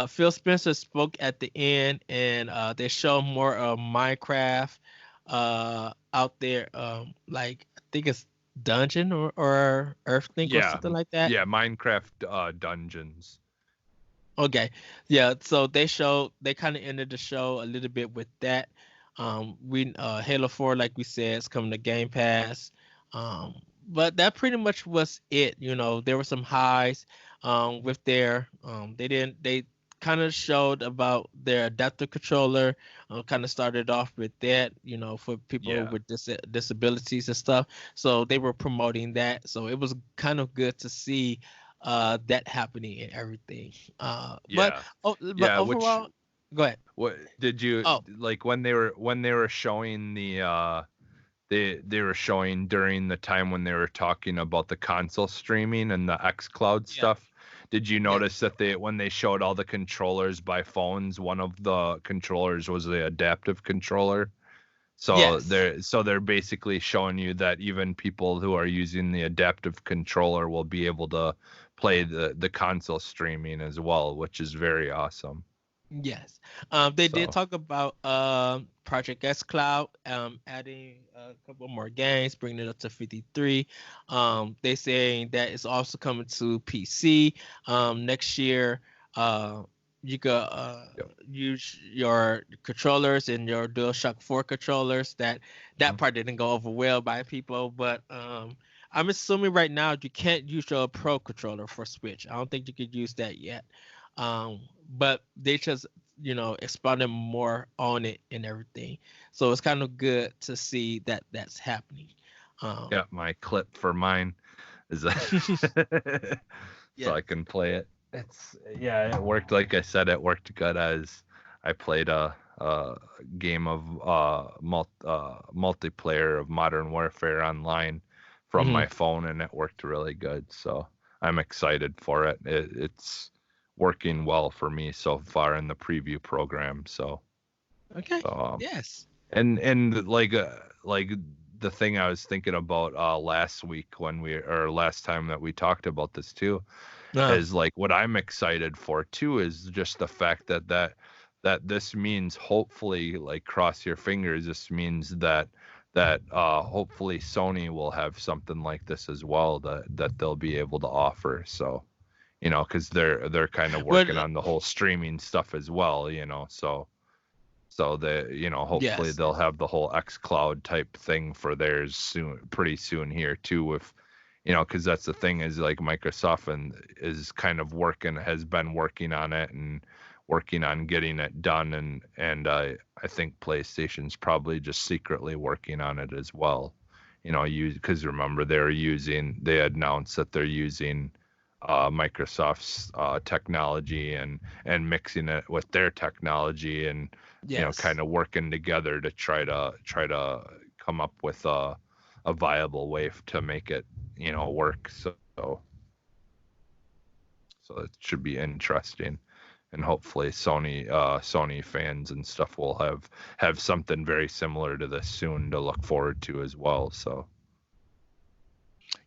Phil Spencer spoke at the end, and they show more of Minecraft out there. Like I think it's Dungeon or Earthlink or Yeah. something like that. Yeah, Minecraft dungeons. Okay, yeah. So they kind of ended the show a little bit with that. We Halo 4, like we said, is coming to Game Pass. But that pretty much was it. You know, there were some highs with their they kind of showed about their adaptive controller. Kind of started off with that, you know, for people Yeah. with disabilities and stuff. So they were promoting that. So it was kind of good to see that happening and everything. Yeah. But Yeah, which overall, go ahead. what did you Oh, like when they were showing the they were showing during the time when they were talking about the console streaming and the xCloud yeah, stuff. Did you yeah, notice that they when they showed all the controllers by phones, one of the controllers was the adaptive controller? yes, So they're basically showing you that even people who are using the adaptive controller will be able to play the console streaming as well, which is very awesome. yes. They did So talk about Project X Cloud, adding a couple more games, bringing it up to 53. They saying that it's also coming to PC next year. Uh, you could yep. use your controllers and your DualShock 4 controllers. That Mhm. part didn't go over well by people, but I'm assuming right now you can't use your Pro controller for Switch. I don't think you could use that yet. But they just, you know, expounded more on it and everything. So it's kind of good to see that that's happening. Um, Got my clip for mine is that so yeah. I can play it. It's yeah, it worked like I said. It worked good as I played a game of multiplayer of Modern Warfare online from Hmm. my phone, and it worked really good. So I'm excited for it. It's working well for me so far in the preview program. Okay. So Yes. and like the thing I was thinking about last week when we or last time that we talked about this too Uh, is like what I'm excited for too is just the fact that this means hopefully like cross your fingers this means that hopefully Sony will have something like this as well that they'll be able to offer. So you know because they're kind of well, working on the whole streaming stuff as well, you know. So they, you know, hopefully yes. they'll have the whole X Cloud type thing for theirs soon, pretty soon here too. If you know, because that's the thing is like Microsoft and is kind of working, has been working on it and working on getting it done, and I think PlayStation's probably just secretly working on it as well. You know, you because remember they announced that they're using Microsoft's technology and mixing it with their technology and you know Yes. kind of working together to try to come up with a viable way to make it you know work. So it should be interesting, and hopefully Sony fans and stuff will have something very similar to this soon to look forward to as well. So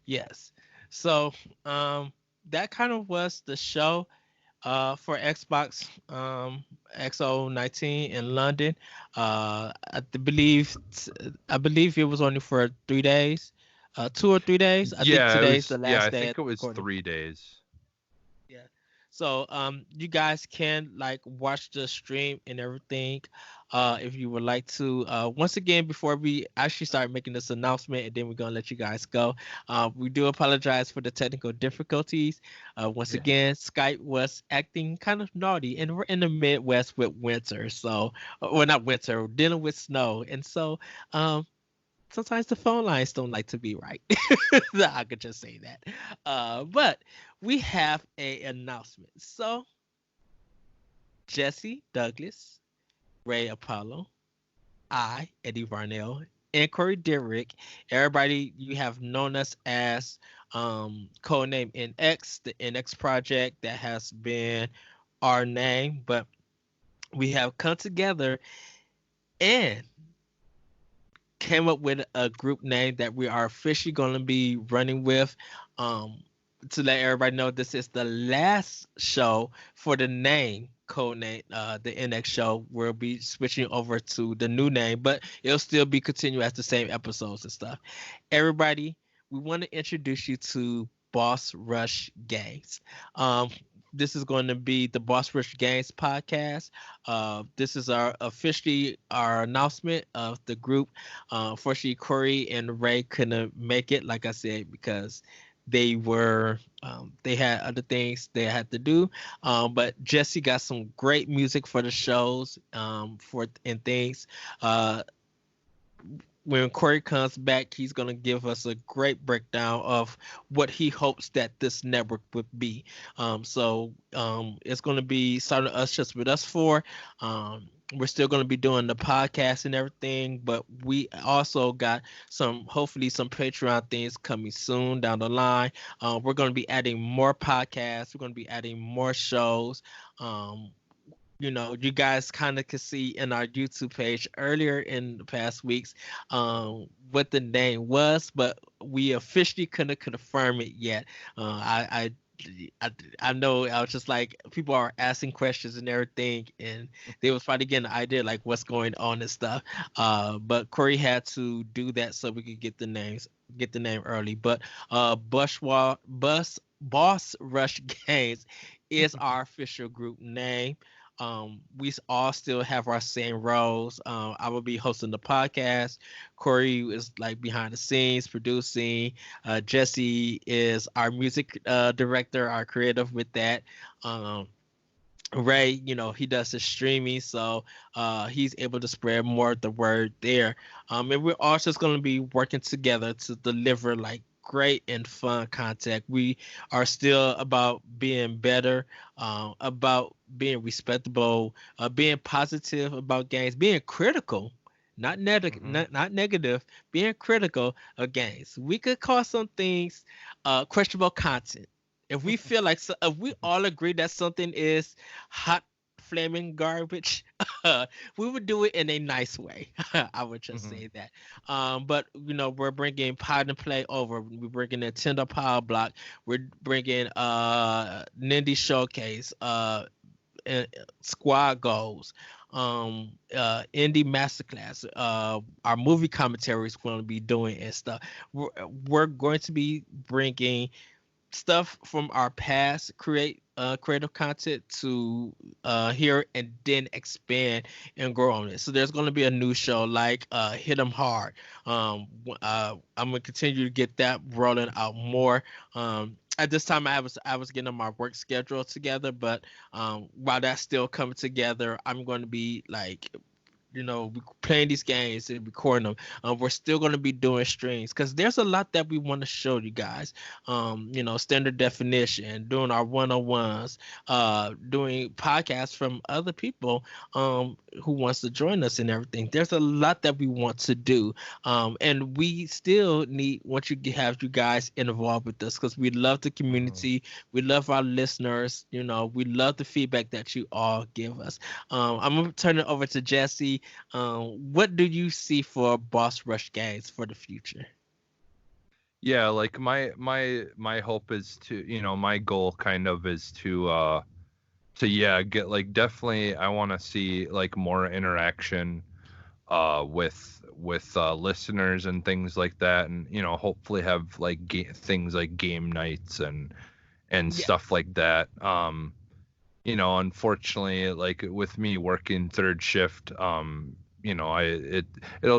Yes. So that kind of was the show for Xbox XO19 in London. I believe it was only for 3 days, 2 or 3 days. I think yeah, it today's the was yeah, last I day think at it was recording. 3 days. Yeah. So you guys can like watch the stream and everything if you would like to. Once again, before we actually start making this announcement and then we're gonna let you guys go. We do apologize for the technical difficulties. Once Yeah. again, Skype was acting kind of naughty and we're in the Midwest with winter, so well not winter, we're dealing with snow. And so sometimes the phone lines don't like to be right. I could just say that. But we have a announcement. So Jesse Douglas, Ray Apollo, I, Eddie Varnell, and Corey Derrick. Everybody, you have known us as codename NX, the NX project that has been our name, but we have come together and came up with a group name that we are officially going to be running with. Um, to let everybody know, this is the last show for the name code name, the NX show. We'll be switching over to the new name, but it'll still be continued as the same episodes and stuff. Everybody, we want to introduce you to Boss Rush Games. Um, this is going to be the Boss Rush Games podcast. This is our officially our announcement of the group. Unfortunately, Corey and Ray couldn't make it, like I said, because they had other things they had to do. But Jesse got some great music for the shows, for and things. Uh, when Corey comes back, he's gonna give us a great breakdown of what he hopes that this network would be. It's gonna be starting us just with us four. We're still gonna be doing the podcast and everything, but we also got hopefully some Patreon things coming soon down the line. We're gonna be adding more podcasts. We're gonna be adding more shows. Um, you guys kind of could see in our YouTube page earlier in the past weeks what the name was, but we officially couldn't confirm it yet. I know I was just like people are asking questions and everything, and they was probably getting an idea like what's going on and stuff. But Corey had to do that so we could get the name early. But Boss Rush Games is our official group name. We all still have our same roles. I will be hosting the podcast. Corey is like behind the scenes producing. Jesse is our music director, our creative with that. Um, Ray, he does the streaming, so he's able to spread more of the word there. And we're also just going to be working together to deliver like great and fun content. We are still about being better, about being respectable, being positive about games, being critical. Not negative, being critical of games. We could call some things questionable content if we feel like if we all agree that something is hot flaming garbage, we would do it in a nice way. I would just Mhm. say that. But we're bringing Pod and Play over. We're bringing Nintendo Power Block. We're bringing Nindy Showcase. Squad Goals. Indie Masterclass. Our movie commentary is going to be doing and stuff. We're going to be bringing stuff from our past, create creative content to here and then expand and grow on it. So there's going to be a new show like Hit 'em Hard. I'm gonna continue to get that rolling out more. At this time, I was getting my work schedule together, but while that's still coming together, I'm going to be like playing these games and recording them. We're still going to be doing streams because there's a lot that we want to show you guys. Standard definition, doing our one-on-ones, doing podcasts from other people who wants to join us and everything. There's a lot that we want to do, and we still want you to have you guys involved with us because we love the Mhm. community. We love our listeners. We love the feedback that you all give us. I'm gonna turn it over to Jesse. What do you see for Boss Rush games for the future? Yeah, like my hope is to, my goal kind of is to yeah, get like definitely I want to see like more interaction with listeners and things like that, and hopefully have like things like game nights and Yeah, stuff like that. Unfortunately, like with me working third shift, it'll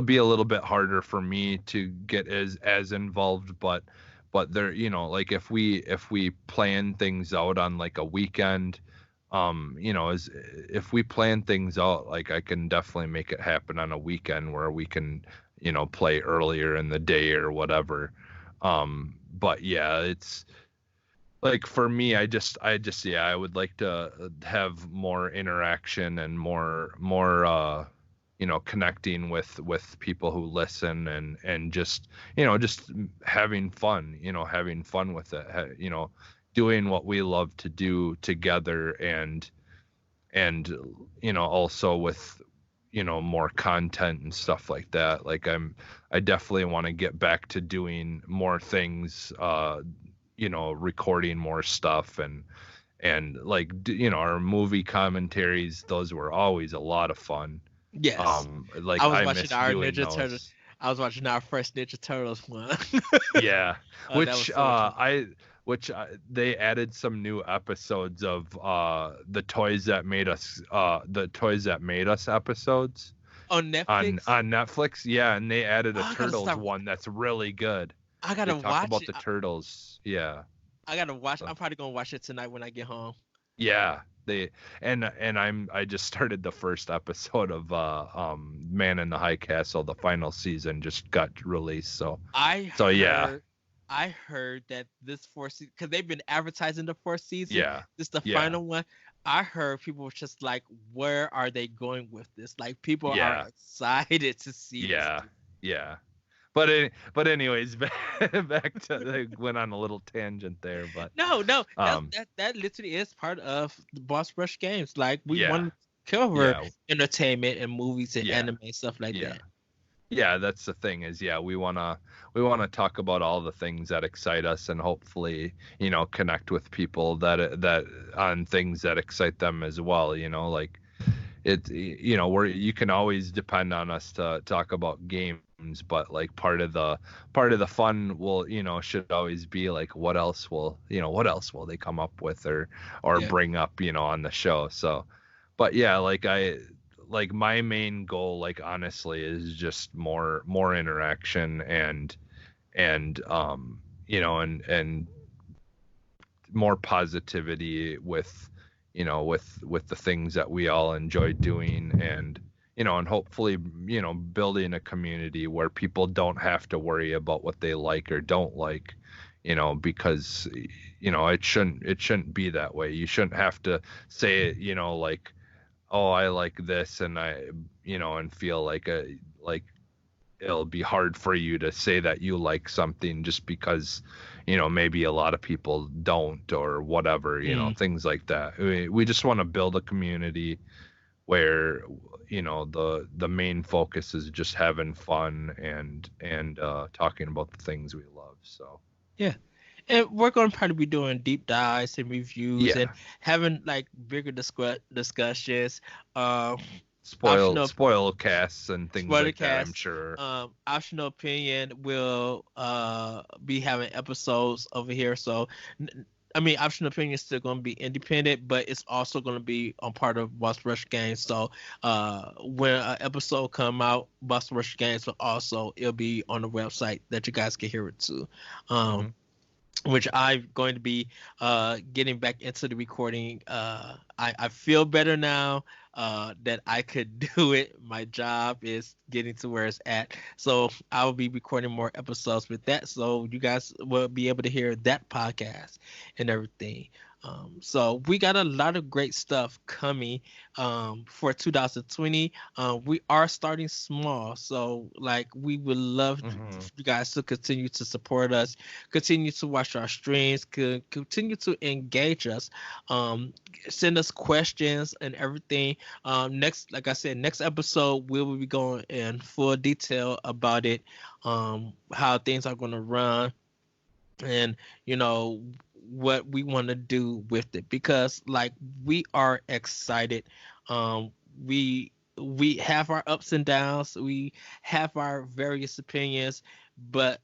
be a little bit harder for me to get as involved, but there, like if we plan things out on like a weekend, as if we plan things out, like I can definitely make it happen on a weekend where we can, play earlier in the day or whatever. But yeah, it's like for me, I just yeah, I would like to have more interaction and more connecting with people who listen, and just just having fun, having fun with it, doing what we love to do together, and also with more content and stuff like that. Like I definitely want to get back to doing more things, recording more stuff, and like our movie commentaries, those were always a lot of fun. Yes. I Like was I watching miss our doing Ninja Turtle. those. I was watching our first Ninja Turtles one. Yeah, Oh, that was so much fun. they added some new episodes of the Toys That Made Us episodes On Netflix. on Netflix. Yeah, and they added Oh, a I gotta Turtles start. one that's really good. I They gotta talk watch about it. the Turtles. Yeah. I gotta watch. So, I'm probably gonna watch it tonight when I get home. yeah, they and I just started the first episode of Man in the High Castle. The final season just got released. I So yeah. heard, I heard that this fourth season, because they've been advertising the fourth season. Yeah. This is the Yeah. final one. I heard people were just like, "Where are they going with this?" Like people are Yeah. excited to see this. Yeah. Yeah. But anyways, back to they went on a little tangent there, but No, no, um that literally is part of the Boss Rush games. Like we yeah. want to cover Yeah. entertainment and movies and Yeah. anime stuff like Yeah. that. Yeah, that's the thing is, yeah, we wanna talk about all the things that excite us, and hopefully, connect with people that on things that excite them as well, like where you can always depend on us to talk about games, but like part of the fun will, should always be like what else will they come up with, or Yeah. bring up, on the show. So, but yeah, like my main goal, like honestly, is just more interaction, and more positivity with the things that we all enjoy doing, and hopefully, building a community where people don't have to worry about what they like or don't like, because it shouldn't be that way. You shouldn't have to say, like, oh, I like this, and and feel like it'll be hard for you to say that you like something just because, maybe a lot of people don't, or whatever, Mm. things like that. We just want to build a community where, the main focus is just having fun, and talking about the things we love. So Yeah. And we're going to probably be doing deep dives and reviews and yeah, having like bigger discussions. Um, spoil optional spoil casts and things spoiler like that, I'm cast. sure. Optional opinion will be having episodes over here. So, I mean, optional opinion is still going to be independent, but it's also going to be on part of Boss Rush Games. So, when an episode come out, Boss Rush Games will also it'll be on the website that you guys can hear it too. Hmm. Which I'm going to be getting back into the recording. I feel better now that I could do it. My job is getting to where it's at. So I will be recording more episodes with that. So you guys will be able to hear that podcast and everything. So we got a lot of great stuff coming for 2020. We are starting small. So like we would love Hmm. you guys to continue to support us, continue to watch our streams, continue to engage us, send us questions and everything. Next, like I said, next episode we will be going in full detail about it, how things are going to run, and what we want to do with it, because like we are excited. um we have our ups and downs, we have our various opinions, but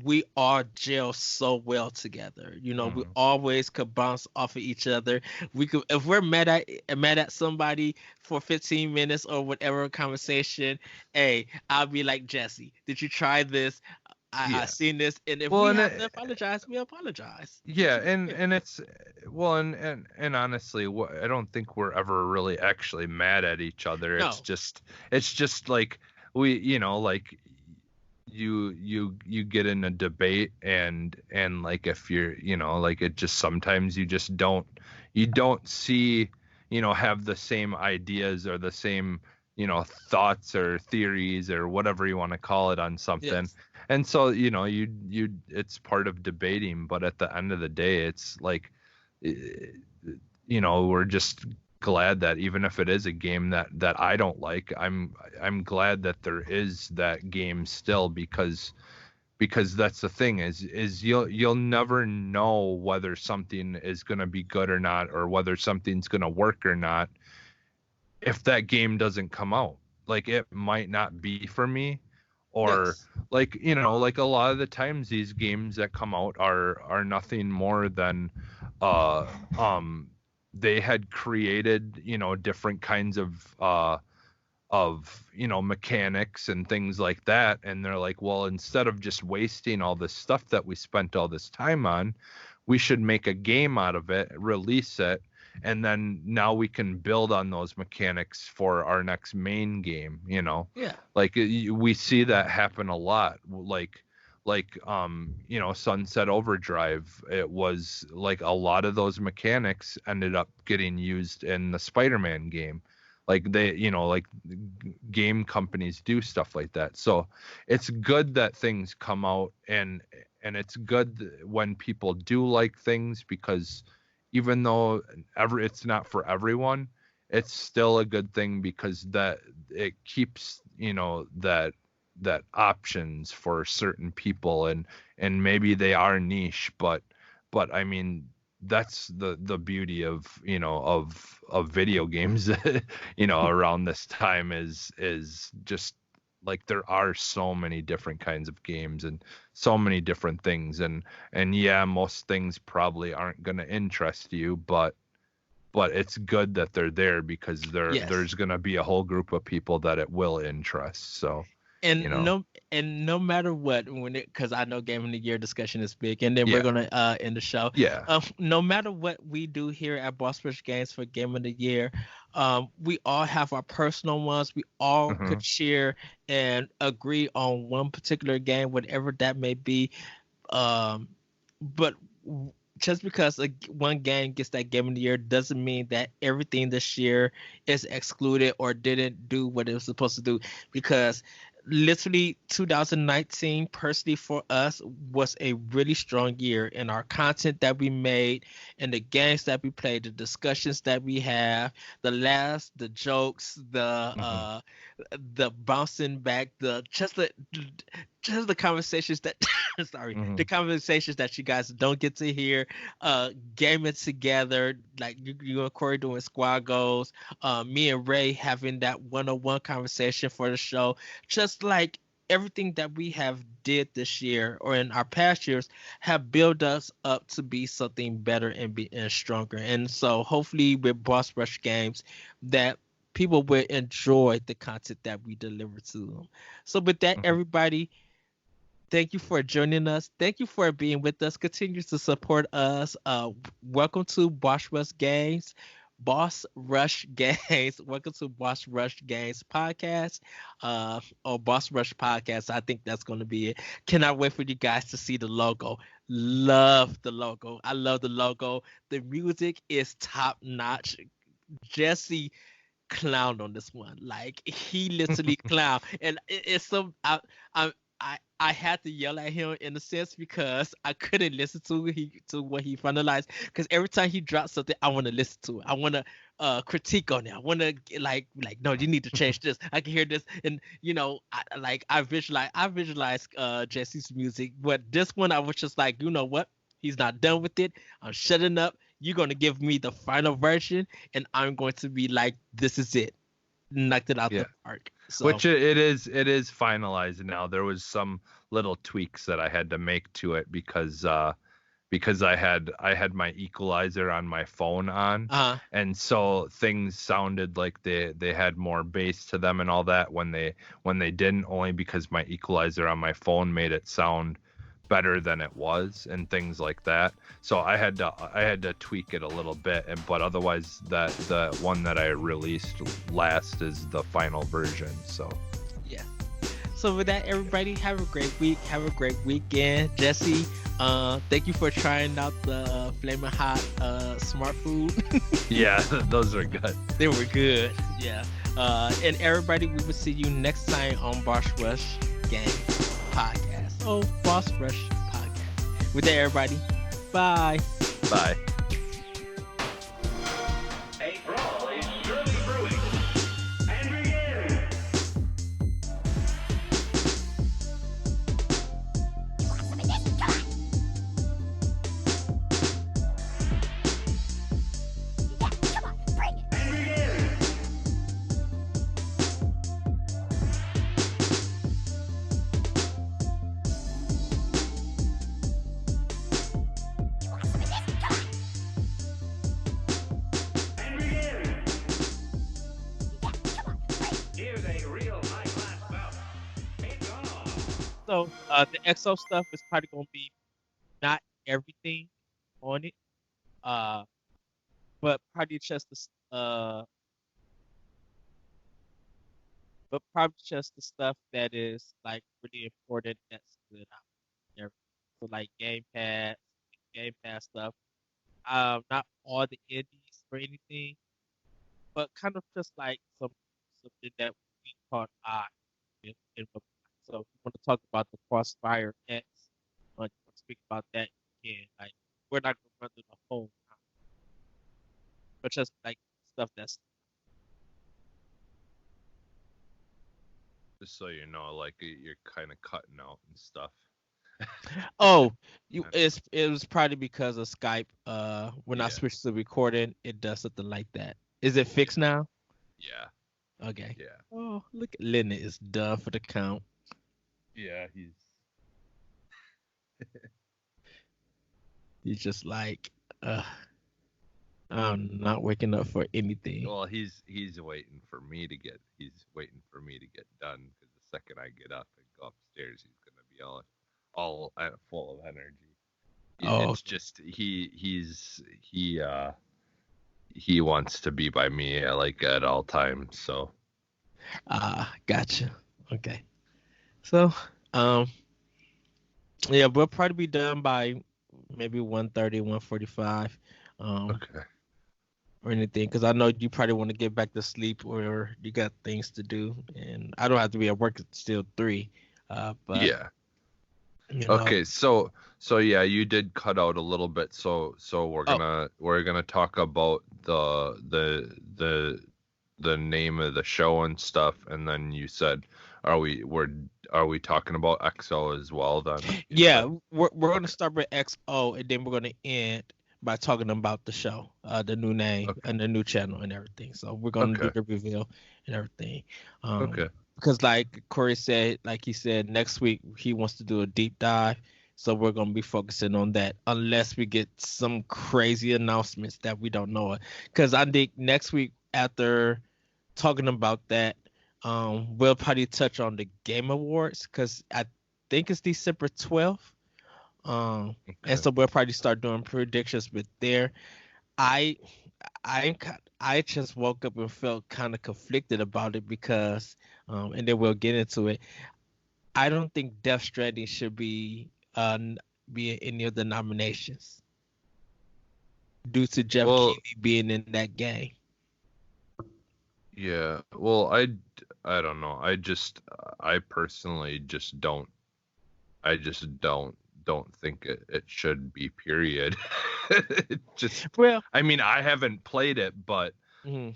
we all gel so well together. We Hmm. always could bounce off of each other. We could, if we're mad at somebody for 15 minutes or whatever conversation, hey, I'll be like, Jesse, did you try this? I Yeah. seen this, and if Well, we and have to apologize, we apologize. yeah, and it's, well, and honestly, I don't think we're ever really actually mad at each other. It's No. just like like you get in a debate, and like if you're, like it just sometimes you don't see, have the same ideas or the same, thoughts or theories or whatever you want to call it on something. Yes. And so, it's part of debating, but at the end of the day, it's like, eh, we're just glad that even if it is a game that I don't like, I'm glad that there is that game still, because that's the thing is you'll never know whether something is going to be good or not, or whether something's going to work or not, if that game doesn't come out. Like, it might not be for me, or Yes. like, like a lot of the times these games that come out are nothing more than uh um they had created, different kinds of mechanics and things like that, and they're like, well, instead of just wasting all this stuff that we spent all this time on, we should make a game out of it, release it, and then now we can build on those mechanics for our next main game. Yeah. Like, we see that happen a lot, like Sunset Overdrive. It was like a lot of those mechanics ended up getting used in the Spider-Man game. Like, they, like game companies do stuff like that. So it's good that things come out, and it's good when people do like things, because even though it's not for everyone, it's still a good thing, because that it keeps, that options for certain people, and maybe they are niche, but I mean, that's the beauty of, of video games, around this time, is just like, there are so many different kinds of games and so many different things, and yeah, most things probably aren't going to interest you, but it's good that they're there, because Yes. there's going to be a whole group of people that it will interest. So, you and know, no and no matter what, when it, because I know game of the year discussion is big, and then we're yeah, gonna end the show. yeah, No matter what we do here at Boss Rush Games for game of the year, we all have our personal ones. We all hmm could share and agree on one particular game, whatever that may be. um but just because one game gets that game of the year doesn't mean that everything this year is excluded or didn't do what it was supposed to do, because literally 2019 personally for us was a really strong year in our content that we made and the games that we played, the discussions that we have, the laughs, the jokes, hmm the bouncing back, the conversations that sorry, hmm the conversations that you guys don't get to hear, gaming together, like you and Corey doing squad goals, me and Ray having that one-on-one conversation for the show, just like everything that we have did this year or in our past years have built us up to be something better and stronger. And so hopefully with Boss Rush Games that people will enjoy the content that we deliver to them. So with that, hmm everybody, thank you for joining us. Thank you for being with us. Continue to support us. Welcome to Boss Rush Games. Boss Rush Games. Welcome to Boss Rush Games podcast. Or Boss Rush podcast. I think that's going to be it. Cannot wait for you guys to see the logo. Love the logo. I love the logo. The music is top notch. Jesse clowned on this one. Like he literally clowned, and it's so I had to yell at him in a sense because I couldn't listen to what he finalized, because every time he drops something, I want to listen to it. I want to critique on it. I want to like no, you need to change this. I can hear this, and I visualize Jesse's music, but this one I was just like, you know what? He's not done with it. I'm shutting up. You're gonna give me the final version, and I'm going to be like, this is it. Knocked it out yeah. the park. So Which it is finalized now. There was some little tweaks that I had to make to it, because I had my equalizer on my phone on, uh and so things sounded like they had more bass to them and all that when they didn't, only because my equalizer on my phone made it sound better than it was and things like that. So I had to tweak it a little bit, but otherwise the one that I released last is the final version. So yeah. So with that, everybody, have a great week. Have a great weekend. Jesse, thank you for trying out the flaming hot smart food. yeah, those are good. They were good. Yeah. And everybody, we will see you next time on Boss Rush Game Podcast. Oh, Boss Rush Podcast. With that, everybody, bye. Bye. A brawl is surely brewing. And begin! And begin! And begin! Here's a real high-class bout. It's on! So, the XO stuff is probably gonna be not everything on it, uh, but probably just the stuff that is like really important that's good out there. So like Game Pass stuff. Not all the indies or anything, but kind of just like something that we caught eye in so if you want to talk about the Crossfire X, you want to speak about that, you can. Like we're not gonna run through the whole time, but just like stuff that's Just so you know, like you're kind of cutting out and stuff. oh, it was probably because of Skype. When I Yeah. switched to recording, it does something like that. Is it fixed now? Yeah. Okay. Yeah. Oh, look, Lennon is done for the count. Yeah. He's. He's just like, I'm not waking up for anything. Well, he's waiting for me to get. He's waiting for me to get done because the second I get up and go upstairs, he's gonna be all full of energy. Oh, It's just he wants to be by me like at all times. So gotcha. Okay. So, yeah, we'll probably be done by maybe 1:30, 1:45, okay. or anything, because I know you probably want to get back to sleep or you got things to do, and I don't have to be at work still 3. But Yeah. you know, Okay. So yeah, you did cut out a little bit. So we're oh, gonna talk about the name of the show and stuff, and then you said, are we talking about XO as well? Then you yeah, said we're gonna okay. start with XO, and then we're gonna end by talking about the show, the new name Okay. and the new channel and everything. So we're gonna do Okay. the reveal and everything. Okay. Because like Corey said, like he said, next week he wants to do a deep dive. So we're gonna be focusing on that unless we get some crazy announcements that we don't know. Because I think next week after talking about that, we'll probably touch on the Game Awards because I think it's December 12th. And Okay. so we'll probably start doing predictions with there. I I just woke up and felt kind of conflicted about it because, and then we'll get into it. I don't think Death Stranding should be in any of the nominations due to Jeff Well, Keighley being in that game. yeah. Well, I don't know. I personally just don't. I just don't think it should be. Period. It just. Well, I mean, I haven't played it, but mhm,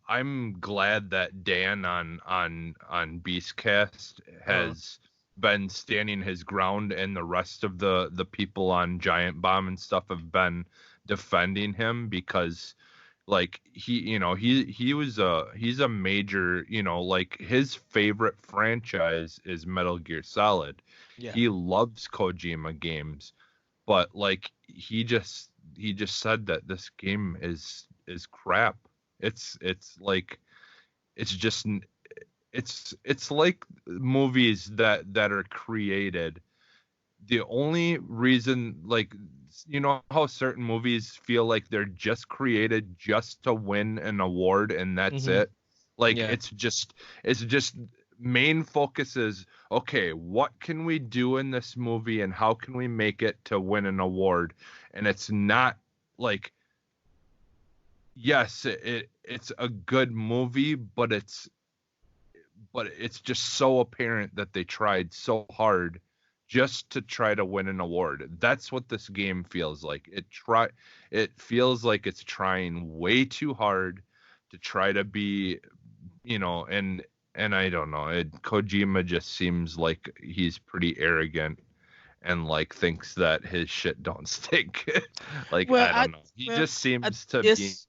I'm glad that Dan on Beastcast uh, has been standing his ground, and the rest of the people on Giant Bomb and stuff have been defending him, because like he's a major, like his favorite franchise is Metal Gear Solid. yeah, He loves Kojima games, but like he just said that this game is crap. It's like it's just it's like movies that are created. The only reason, like, how certain movies feel like they're just created just to win an award and that's hmm, it. Like yeah, it's just main focus is, okay, what can we do in this movie and how can we make it to win an award? And it's not like yes, it's a good movie, but it's just so apparent that they tried so hard just to try to win an award. That's what this game feels like. It feels like it's trying way too hard to try to be, and I don't know. Kojima just seems like he's pretty arrogant and like thinks that his shit don't stink. Like Well, I don't know. He well, just I, seems to be it's,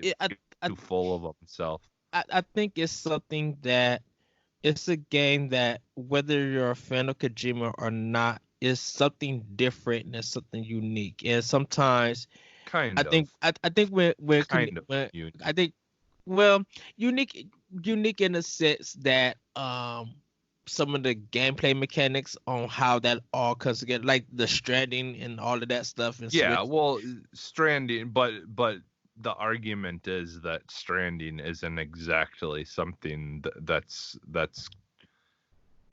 it, I, too full of himself. I think it's something that it's a game that whether you're a fan of Kojima or not, is something different and it's something unique. And sometimes Kind of. I think Kind of when I unique. think well unique in the sense that some of the gameplay mechanics on how that all comes together, like the stranding and all of that stuff and Yeah, switch. well, Stranding, but the argument is that Stranding isn't exactly something that's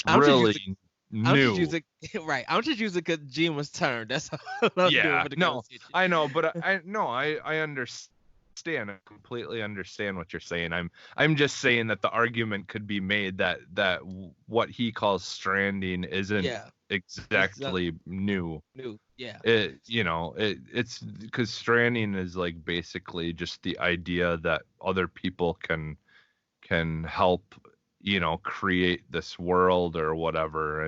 I'm just using really I'm just new. using right. I'm just using Kojima's term. That's all I'm doing Yeah, for the no, conversation. I know, but I understand. I completely understand what you're saying. I'm just saying that the argument could be made that what he calls stranding isn't Yeah, it's exactly new. new. Yeah. It's because stranding is like basically just the idea that other people can help, create this world or whatever,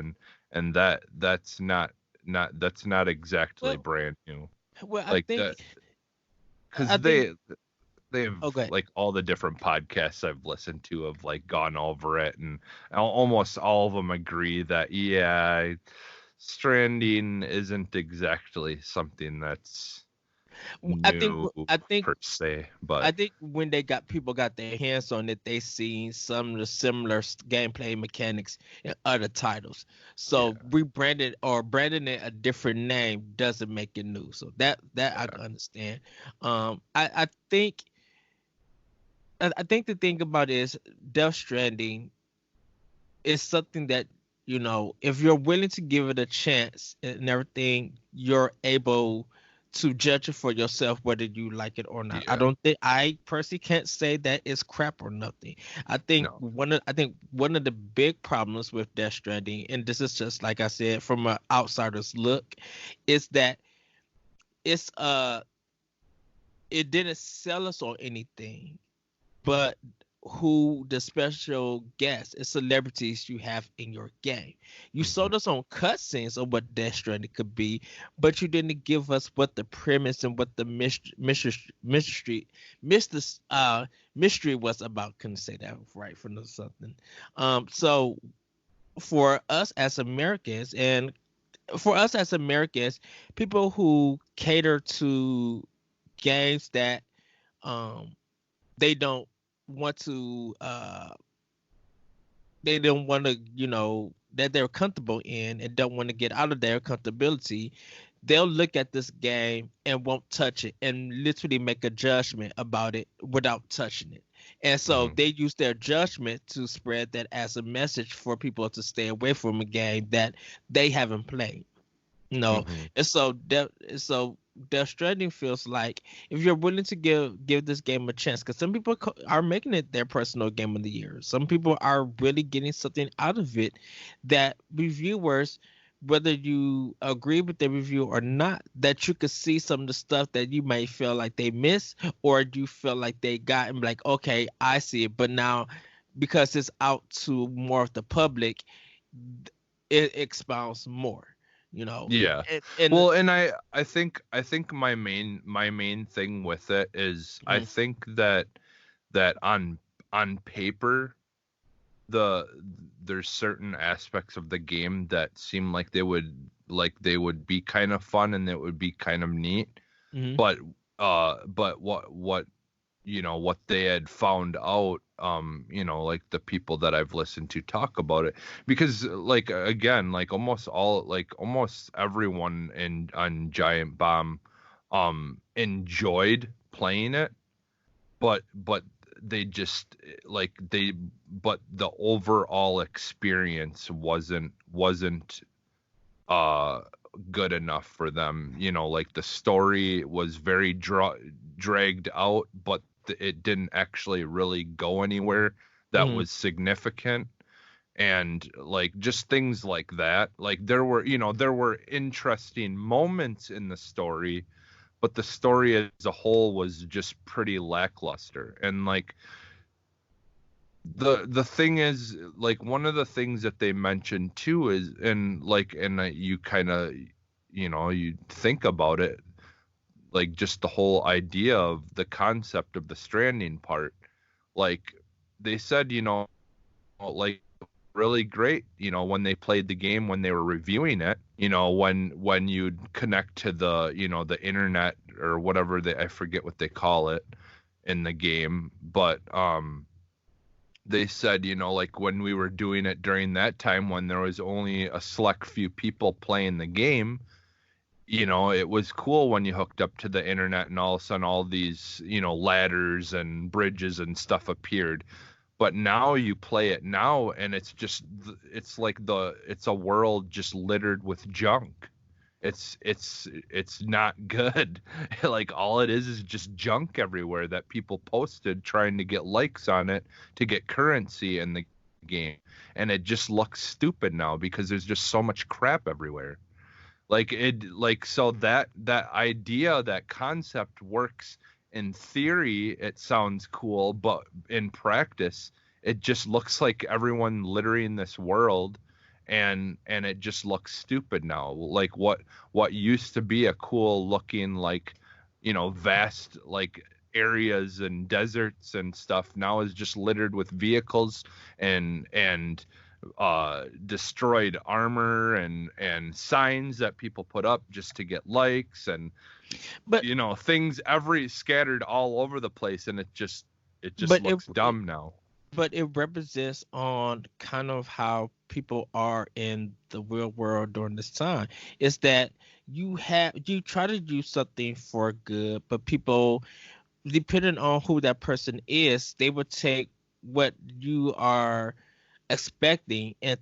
and that's not exactly Well, brand new. well, Like that, I because think. they've Okay. like all the different podcasts I've listened to have like gone over it, and almost all of them agree that yeah, stranding isn't exactly something that's I think. new I think. per se, but I think when they got people got their hands on it, they seen some of the similar gameplay mechanics in other titles. So yeah, rebranded or branding it a different name doesn't make it new. So that I yeah, can understand. I think I think the thing about it is Death Stranding is something that if you're willing to give it a chance and everything, you're able to judge it for yourself whether you like it or not. I yeah, don't think I personally can't say that it's crap or nothing. no, I think one of the big problems with Death Stranding, and this is just like I said from an outsider's look, is that it's it didn't sell us on anything but who the special guests and celebrities you have in your game. You hmm sold us on cutscenes of what Death Stranding could be, but you didn't give us what the premise and what the mystery was about. Couldn't say that right for no something. So for us as Americans, and for us as Americans, people who cater to games that um they don't want to they don't want to that they're comfortable in and don't want to get out of their comfortability, they'll look at this game and won't touch it and literally make a judgment about it without touching it. And so hmm they use their judgment to spread that as a message for people to stay away from a game that they haven't played. No, hmm so Death Stranding feels like if you're willing to give this game a chance, because some people are making it their personal game of the year. Some people are really getting something out of it that reviewers, whether you agree with the review or not, that you could see some of the stuff that you might feel like they missed or you feel like they got and be like, okay, I see it, but now because it's out to more of the public, it expounds more. You know, Yeah. and Well, and I think my main thing with it is I mhm, think that on paper the there's certain aspects of the game that seem like they would be kind of fun and it would be kind of neat, mhm, but what they had found out, like the people that I've listened to talk about it, because like again, like almost everyone in on Giant Bomb enjoyed playing it, but they just but the overall experience wasn't uh good enough for them. Like the story was very dragged out, but it didn't actually really go anywhere that Mhm. was significant. And like just things like that. Like there were interesting moments in the story, but the story as a whole was just pretty lackluster. And like the thing is, like, one of the things that they mentioned too is, you kind of, you think about it, like just the whole idea of the concept of the stranding part. Like they said, like really great, when they played the game, when they were reviewing it, when you'd connect to the, the internet or whatever, I forget what they call it in the game, but they said, like when we were doing it during that time when there was only a select few people playing the game, it was cool when you hooked up to the internet and all of a sudden all these, ladders and bridges and stuff appeared. But now you play it now and it's a world just littered with junk. It's not good. Like all it is just junk everywhere that people posted trying to get likes on it to get currency in the game. And it just looks stupid now because there's just so much crap everywhere. So that idea, that concept works in theory, it sounds cool, but in practice it just looks like everyone littering this world, and it just looks stupid now. Like what used to be a cool looking, like, vast, like, areas and deserts and stuff now is just littered with vehicles and destroyed armor and signs that people put up just to get likes, and But things every scattered all over the place, and it just but it looks dumb now. but it represents on kind of how people are in the real world during this time. Is that you try to do something for good, but people, depending on who that person is, they would take what you are expecting and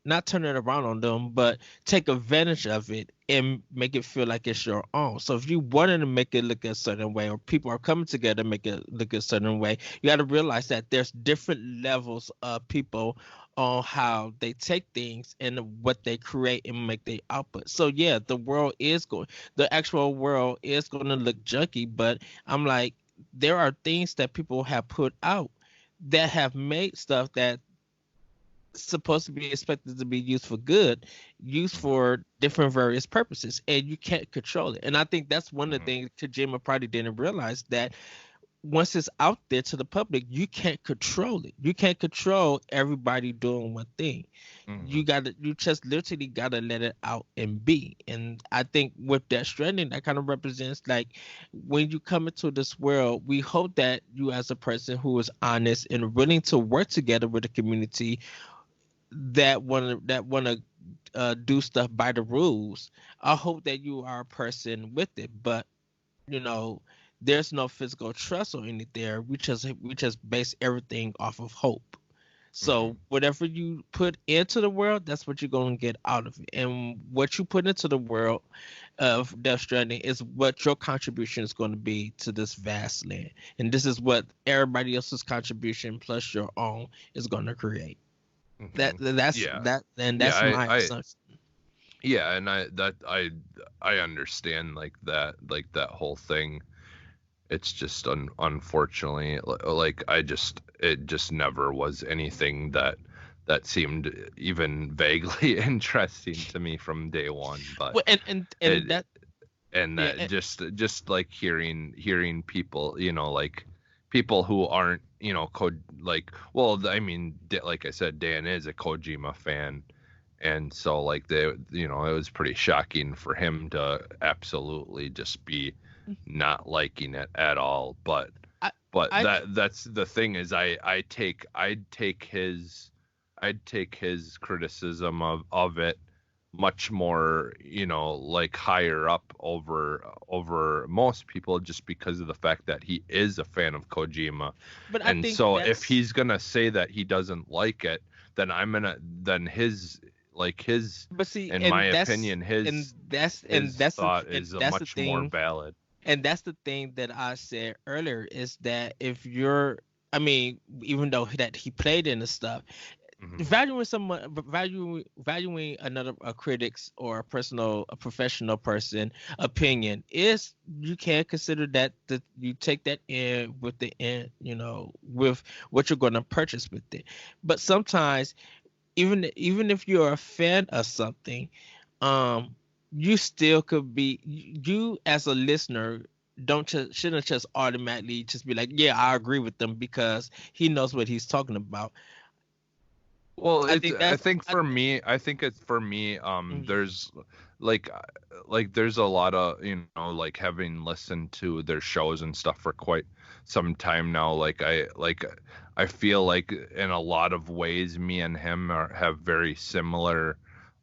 not turn it around on them, but take advantage of it and make it feel like it's your own. So if you wanted to make it look a certain way, or people are coming together to make it look a certain way, you got to realize that there's different levels of people on how they take things and what they create and make their output. So yeah, the actual world is going to look junky, but I'm like, there are things that people have put out that have made stuff that supposed to be expected to be used for good, used Mhm, for different various purposes, and you can't control it. And I think that's one of the mhm, things Kojima probably didn't realize, that once it's out there to the public, you can't control it. You can't control everybody doing one thing. mhm, You just literally gotta let it out and be. And I think with that Stranding, that kind of represents, like, when you come into this world, we hope that you, as a person who is honest and willing to work together with the community, that want to do stuff by the rules. I hope that you are a person with it, but you know, there's no physical trust or anything there. We just base everything off of hope. So mhm, whatever you put into the world, that's what you're gonna get out of it. And what you put into the world of Death Stranding is what your contribution is going to be to this vast land. And this is what everybody else's contribution plus your own is going to create. That mhm. that's Yeah, that and yeah, that's my I assumption. yeah, and I understand, like that whole thing. It's just unfortunately, like, it just never was anything that seemed even vaguely interesting to me from day one. But Well, and it that and yeah, that just like hearing people, like people who aren't, like, well, I mean, like I said, Dan is a Kojima fan, and so, like, it was pretty shocking for him to absolutely just be not liking it at all. But I but I that's the thing, is I'd take his criticism of it much more, like, higher up over most people, just because of the fact that he is a fan of Kojima. but I And think so if that's he's gonna say that he doesn't like it, then his but see in my and that's opinion, and that's and his that's the thought and is a that's the much more thing valid. And that's the thing that I said earlier is that if you're, I mean, even though that he played in the stuff, Mhm. valuing someone, valuing another a critic's or a professional person opinion is, you can consider that you take that in with the in, with what you're going to purchase with it. But sometimes, even if you're a fan of something, um you still could be, you as a listener don't shouldn't just automatically just be like, yeah, I agree with them because he knows what he's talking about. Well, I it's think I that's think for me, I think it's for me, mhm, there's like there's a lot of, like having listened to their shows and stuff for quite some time now, I feel like in a lot of ways me and him have very similar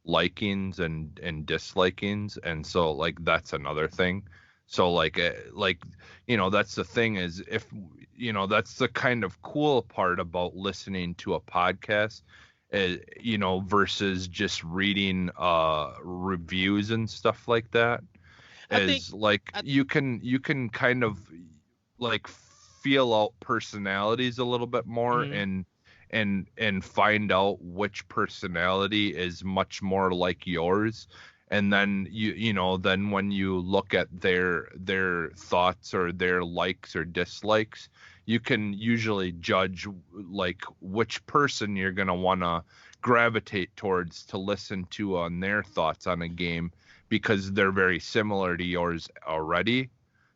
likings and dislikings, and so like that's another thing. So that's the thing is, if that's the kind of cool part about listening to a podcast, versus just reading reviews and stuff like that, I think is like I, you can kind of like feel out personalities a little bit more, mhm, and find out which personality is much more like yours. And then then when you look at their thoughts or their likes or dislikes, you can usually judge like which person you're going to want to gravitate towards to listen to on their thoughts on a game, because they're very similar to yours already.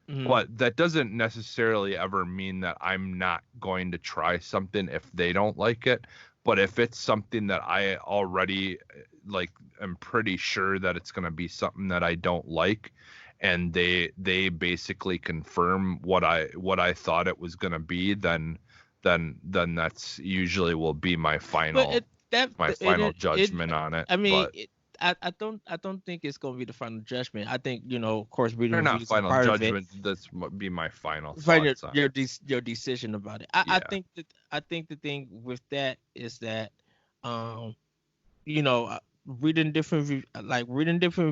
mhm. But that doesn't necessarily ever mean that I'm not going to try something if they don't like it. But if it's something that I already like, I'm pretty sure that it's going to be something that I don't like, and they basically confirm what I thought it was going to be, then that's usually will be my But final it that my final judgment on it. I mean, But I don't think it's gonna be the final judgment. I think, of course, reading they're not reviews is final part of it. judgment. That's be my final Find thoughts on it. your decision about it. I Yeah. think that I think the thing with that is that, um you know uh, reading different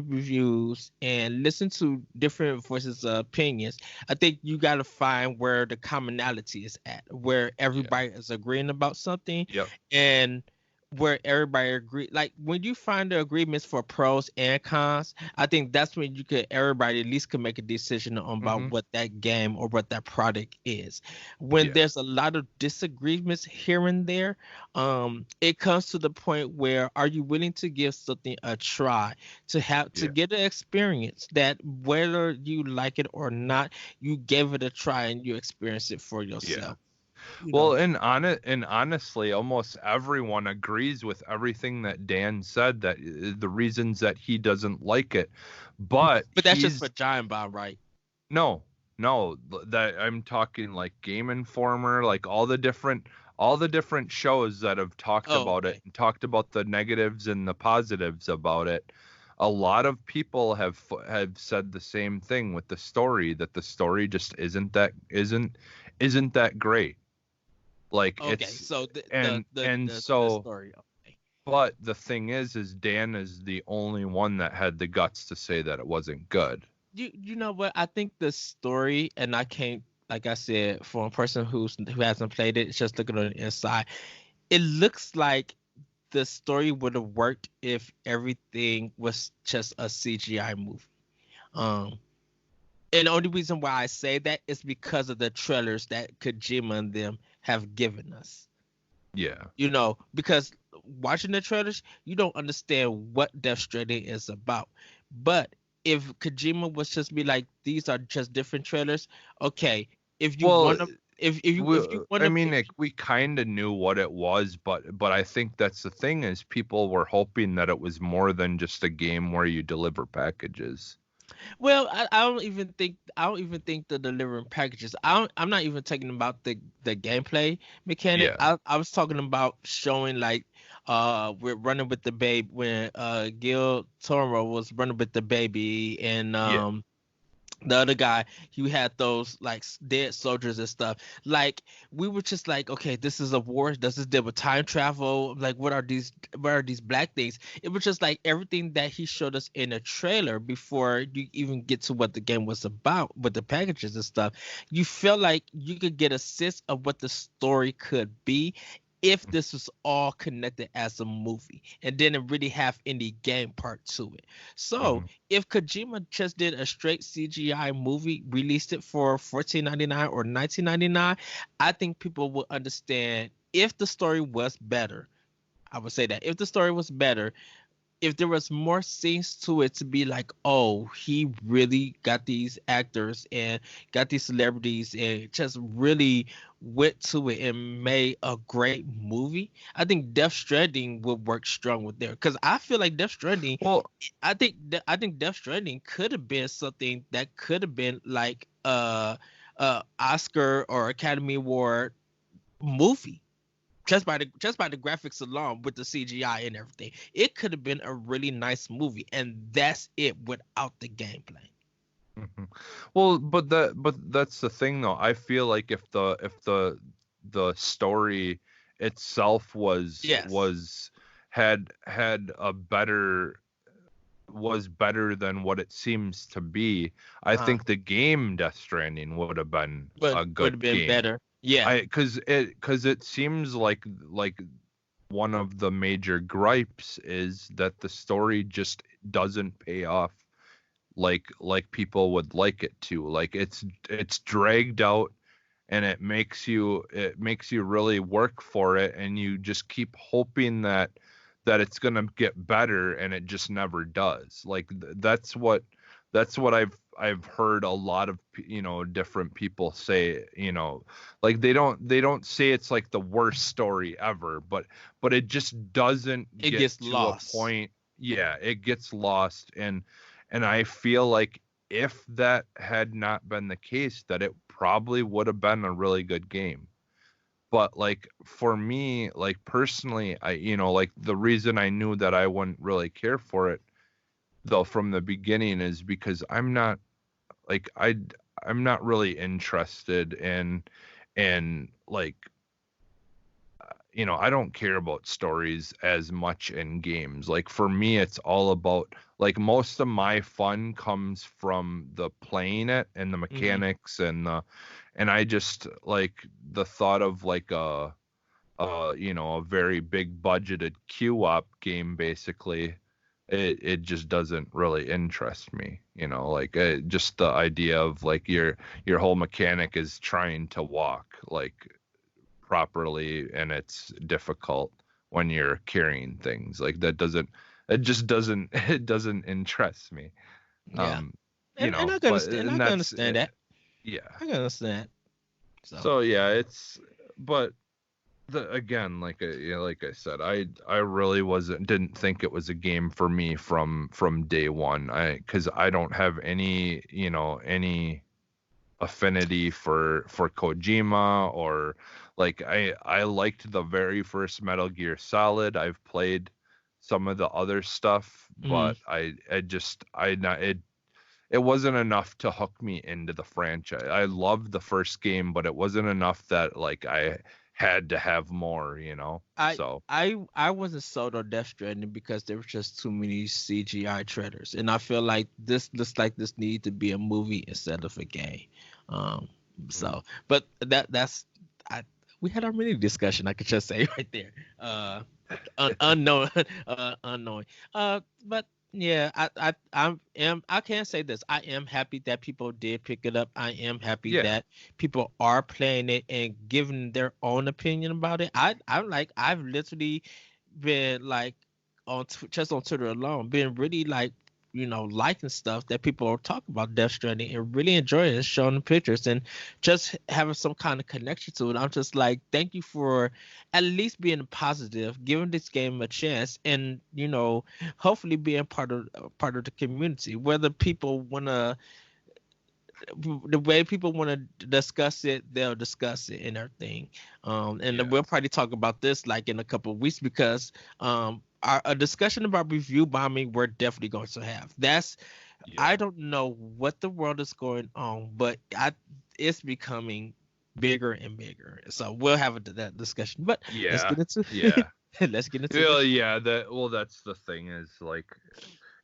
reviews and listen to different voices of opinions. I think you got to find where the commonality is at, where Yeah. everybody is agreeing about something, Yep. and where everybody agree, like when you find the agreements for pros and cons. I think that's when you could everybody at least could make a decision on about Mhm. what that game or what that product is. When Yeah. there's a lot of disagreements here and there, it comes to the point where, are you willing to give something a try, to Yeah. get an experience that, whether you like it or not, you gave it a try and you experience it for Yeah. yourself, you Well, know and honestly, almost everyone agrees with everything that Dan said, that the reasons that he doesn't like it. But but that's just for he's Giant Bomb, right? no, no, that I'm talking like Game Informer, like all the different shows that have talked Oh, about it okay. and talked about the negatives and the positives about it. A lot of people have said the same thing with the story, that the story just isn't that great. Like Okay, it's so and the so story. Okay. but the thing is Dan is the only one that had the guts to say that it wasn't good. You know what? I think the story, and I can't, like I said, for a person who hasn't played it, it's just looking on the inside. It looks like the story would have worked if everything was just a CGI movie. Um, and the only reason why I say that is because of the trailers that Kojima and them have given us. Yeah. Because watching the trailers, you don't understand what Death Stranding is about. But if Kojima was just be like, these are just different trailers, okay. If you Well, want to, if you want I to, mean, like, we kind of knew what it was, but I think that's the thing, is people were hoping that it was more than just a game where you deliver packages. well, I don't even think the delivering packages. I'm not even talking about the gameplay mechanic. Yeah. I was talking about showing, like, we're running with the baby when Gil Toro was running with the baby, and Yeah. The other guy, he had those like dead soldiers and stuff. Like we were just like, okay, this is a war. Does this deal with time travel? Like, what are these black things? It was just like everything that he showed us in a trailer before you even get to what the game was about with the packages and stuff. You felt like you could get a sense of what the story could be if this was all connected as a movie and didn't really have any game part to it. So Mhm. if Kojima just did a straight CGI movie, released it for 14.99 or 19.99, I think people will understand if the story was better. I would say that if the story was better, if there was more scenes to it to be like, oh, he really got these actors and got these celebrities and just really went to it and made a great movie, I think Death Stranding would work strong with there. Because I feel like Death Stranding, Well, I think Death Stranding could have been something that could have been like Oscar or Academy Award movie just by the graphics alone with the CGI and everything. It could have been a really nice movie, and that's it without the gameplay. mhm. Well, but that's the thing though. I feel like if the story itself Yes. had a better was better than what it seems to be, I Uh-huh. think the game Death Stranding would have been a Would good have been game. better. Yeah. Because it seems like one of the major gripes is that the story just doesn't pay off like people would like it to. Like it's dragged out, and it makes you really work for it, and you just keep hoping that it's going to get better, and it just never does. Like that's what I've heard a lot of different people say. Like they don't say it's like the worst story ever, but it just doesn't It get gets to a lost. point. Yeah, it gets lost, and I feel like if that had not been the case, that it probably would have been a really good game. But like for me, like personally, like the reason I knew that I wouldn't really care for it though from the beginning is because like I'm not really interested in like I don't care about stories as much in games. Like for me, it's all about like most of my fun comes from the playing it and the Hmm. mechanics and I just like the thought of like a very big budgeted queue-op game basically. It just doesn't really interest me, like just the idea of like your whole mechanic is trying to walk like properly, and it's difficult when you're carrying things like that doesn't it just doesn't it doesn't interest me. Yeah. And I can But understand. I and can that's understand that. yeah. I can understand. So So yeah, but again, like I said, I really didn't think it was a game for me from day one. Because I don't have any affinity for Kojima, or like I liked the very first Metal Gear Solid. I've played some of the other stuff, mhm. but I just I not it wasn't enough to hook me into the franchise. I loved the first game, but it wasn't enough that like I had to have more. I So, I wasn't sold on Death Stranding because there was just too many CGI trailers, and I feel like this looks like this need to be a movie instead of a game. Um, mm, so, but that's I we had our mini discussion. I could just say right there. Unknown, unknowing. But yeah, I can say this. I am happy that people did pick it up. I am happy yeah. that people are playing it and giving their own opinion about it. I've literally been like just on Twitter alone, been really like liking stuff that people are talking about Death Stranding and really enjoying it, showing the pictures and just having some kind of connection to it. I'm just like, thank you for at least being positive, giving this game a chance, and hopefully being part of the community. Whether people wanna the way people want to discuss it, they'll discuss it and everything. And then we'll Yes. probably talk about this like in a couple of weeks because a discussion about review bombing we're definitely going to have. I Yeah. don't know what the world is going on, but it's becoming bigger and bigger. So we'll have that discussion. But let's Yeah. get into Yeah. let's get into Well, this. yeah, that's the thing is like,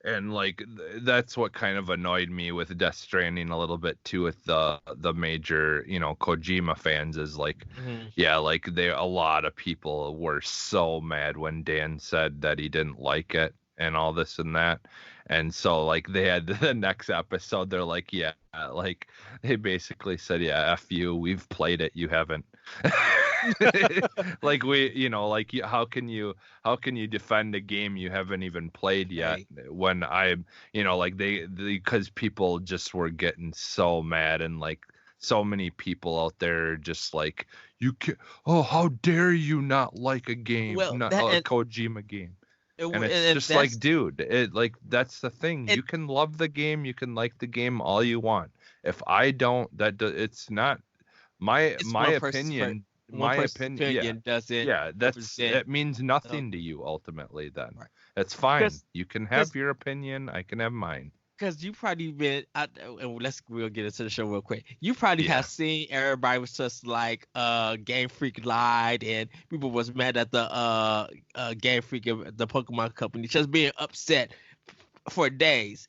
and like that's what kind of annoyed me with Death Stranding a little bit too, with the major, Kojima fans, is like, Mhm. yeah, like a lot of people were so mad when Dan said that he didn't like it and all this and that. And so like they had the next episode, they're like, yeah, like they basically said, yeah, F you, we've played it, you haven't. Like like how can you defend a game you haven't even played yet, Hey, when like because people just were getting so mad, and like so many people out there just like, you can oh, how dare you not like a game, well, not that a Kojima game. And it's and just like, that's dude, like that's the thing. it. You can love the game, you can like the game all you want. If I don't, it's not my It's my opinion. one My person's opinion, yeah. opinion doesn't Yeah, represent. it means Uh, nothing to you ultimately then. right. That's fine. Because You can have because your opinion, I can have mine. because you probably been and we'll get into the show real quick. You probably have Yeah. seen everybody was just like Game Freak lied and people was mad at the Game Freak and the Pokemon company just being upset for days.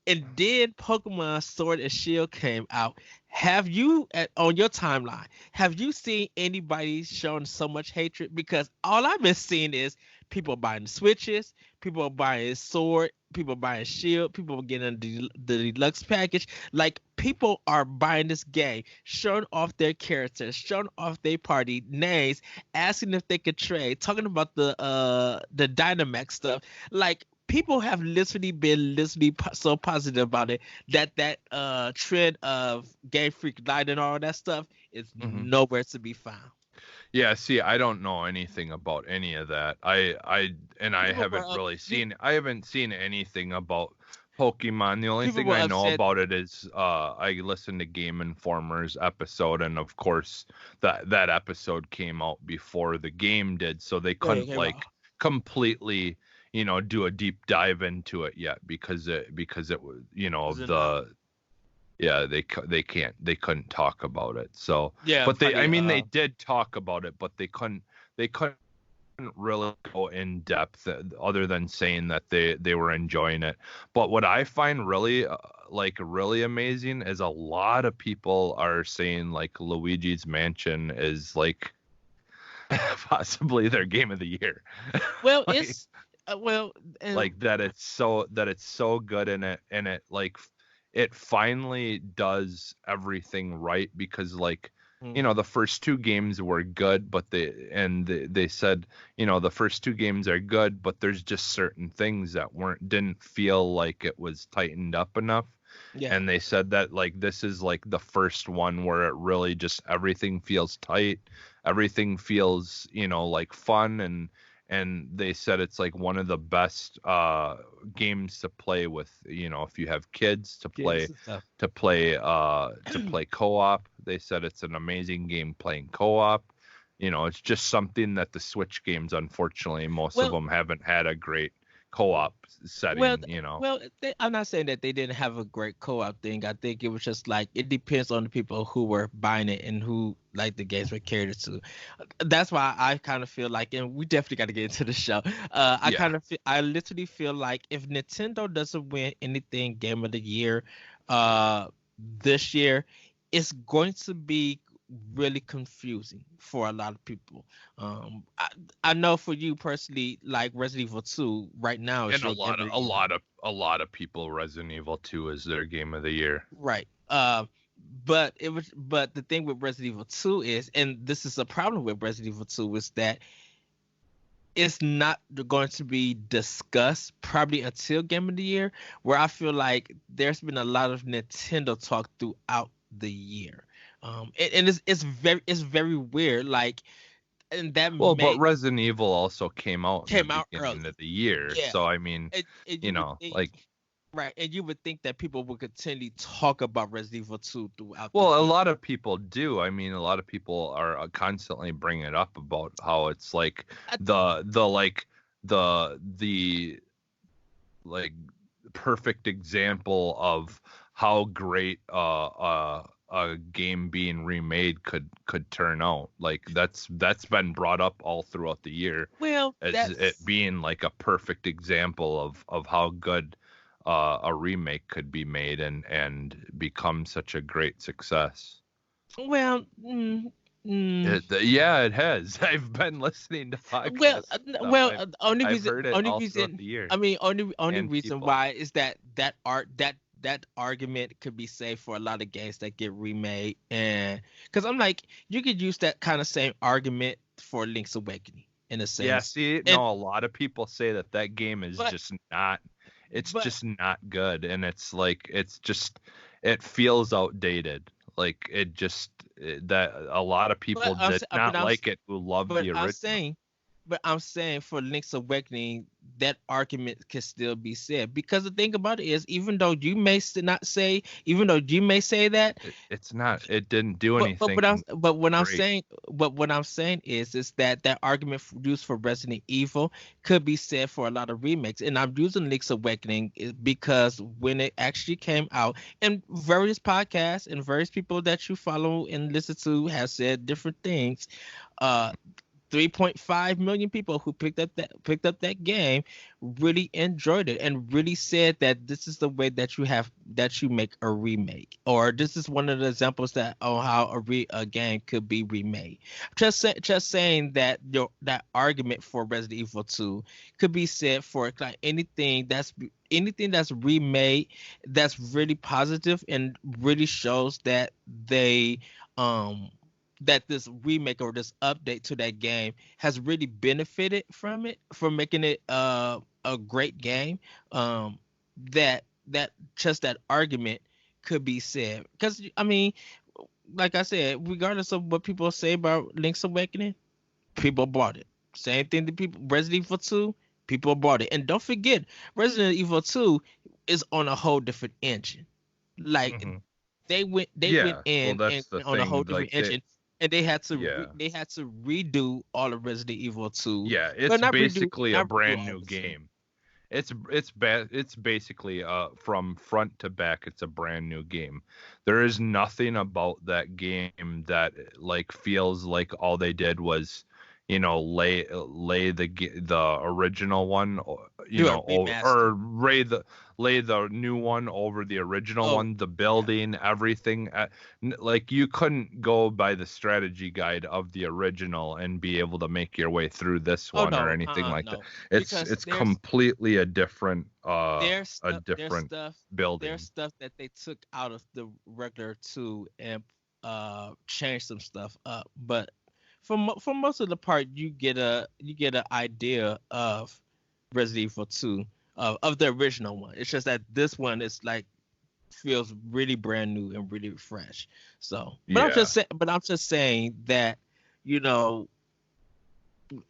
And then Pokemon Sword and Shield came out. Have you on your timeline? Have you seen anybody showing so much hatred? Because all I've been seeing is people buying Switches, people buying Sword, people buying Shield, people getting the deluxe package. Like people are buying this game, showing off their characters, showing off their party names, asking if they could trade, talking about the Dynamax stuff. Like people have literally been so positive about it that trend of Game Freak Light and all that stuff is Hmm. nowhere to be found. Yeah, see, I don't know anything about any of that. I People were haven't up, really I haven't seen anything about Pokemon. The only people thing were I know upset. about it is I listened to Game Informer's episode, and of course that episode came out before the game did, so they Hey, couldn't hey, Rob. like completely, do a deep dive into it yet, because it was, Was of it not? the, yeah, they couldn't talk about it. So, Yeah, but I probably. mean, they did talk about it, but they couldn't really go in depth, other than saying that they were enjoying it. But what I find really, like really amazing, is a lot of people are saying like Luigi's Mansion is like possibly their game of the year. Well, Like, it's well, and that it's so good in it, and it like it finally does everything right, because like, mm, the first two games were good, but they said, the first two games are good, but there's just certain things that didn't feel like it was tightened up enough. yeah, And they said that like this is like the first one where it really just everything feels tight, everything feels, like fun. And they said it's like one of the best games to play with, if you have kids, to kids play and stuff. to play co-op. They said it's an amazing game playing co-op. It's just something that the Switch games, unfortunately, most of Well, them haven't had a great co-op Well, setting. I'm not saying that they didn't have a great co-op thing. I think it was just like it depends on the people who were buying it and who like the games were catered to. That's why I kind of feel like, and we definitely got to get into the show. Yeah. I literally feel like if Nintendo doesn't win anything Game of the Year, uh, this year, it's going to be really confusing for a lot of people. I know for you personally, like Resident Evil 2 right now is And a your game lot of of the a year. lot of a lot of people, Resident Evil 2 is their game of the year. Right. But the thing with Resident Evil 2 is, and this is a problem with Resident Evil 2, is that it's not going to be discussed probably until Game of the Year, where I feel like there's been a lot of Nintendo talk throughout the year. And it's very weird. Like, and that Well, but may Resident Evil also came out in the came out beginning early. of the year. Yeah. So I mean, And you would think like, right, and you would think that people would continue to talk about Resident Evil 2 throughout the well, a year. lot of people do. I mean, a lot of people are constantly bringing it up about how it's like I, the like the like perfect example of how great a game being remade could turn out. Like that's been brought up all throughout the year Well, as it that's being like a perfect example of how good a remake could be made and become such a great success. well. Yeah, it has. I've been listening to Well, podcasts and stuff. well, I've heard it all throughout the year. I mean, only And reason people. why is that argument could be saved for a lot of games that get remade, and because I'm like, you could use that kind of same argument for Link's Awakening in a Yeah, sense, see, and no, a lot of people say that game is but just not, it's but just not good. And it's like, it feels outdated. Like that a lot of but people did but not like it who loved but the I'm original. saying But I'm saying for Link's Awakening, that argument can still be said because the thing about it is, even though you may say that, It's not, it didn't do anything great. but what I'm saying is that that argument used for Resident Evil could be said for a lot of remakes, and I'm using Link's Awakening because when it actually came out, and various podcasts and various people that you follow and listen to have said different things. Uh, 3.5 million people who picked up that game really enjoyed it and really said that this is the way that you make a remake, or this is one of the examples that on how a game could be remade. Just saying that that argument for Resident Evil 2 could be said for like anything that's remade that's really positive and really shows that they um that this remake or this update to that game has really benefited from it, from making it a great game. That just that argument could be said because I mean, like I said, regardless of what people say about Link's Awakening, people bought it. Same thing to people Resident Evil 2, people bought it. And don't forget, Resident Evil 2 is on a whole different engine. Like Hmm. they went Yeah, well, in and that's the on a whole thing. different Like they, engine, and yeah. they had to redo all of Resident Evil 2. Yeah, Well, it's basically a not redo brand all new of 2. game. It's basically from front to back it's a brand new game. There is nothing about that game that like feels like all they did was, lay the original one, Do a or remaster. lay the new one over the original Oh, one, the yeah. building, everything. Like you couldn't go by the strategy guide of the original and be able to make your way through this Oh one or no, anything like that. no, It's because it's completely a different there's stuff there's building. stuff that they took out of the regular 2 and changed some stuff up, but for most of the part you get an idea of Resident Evil 2 of the original one. It's just that this one is like feels really brand new and really fresh. So, Yeah. but I'm just saying that you know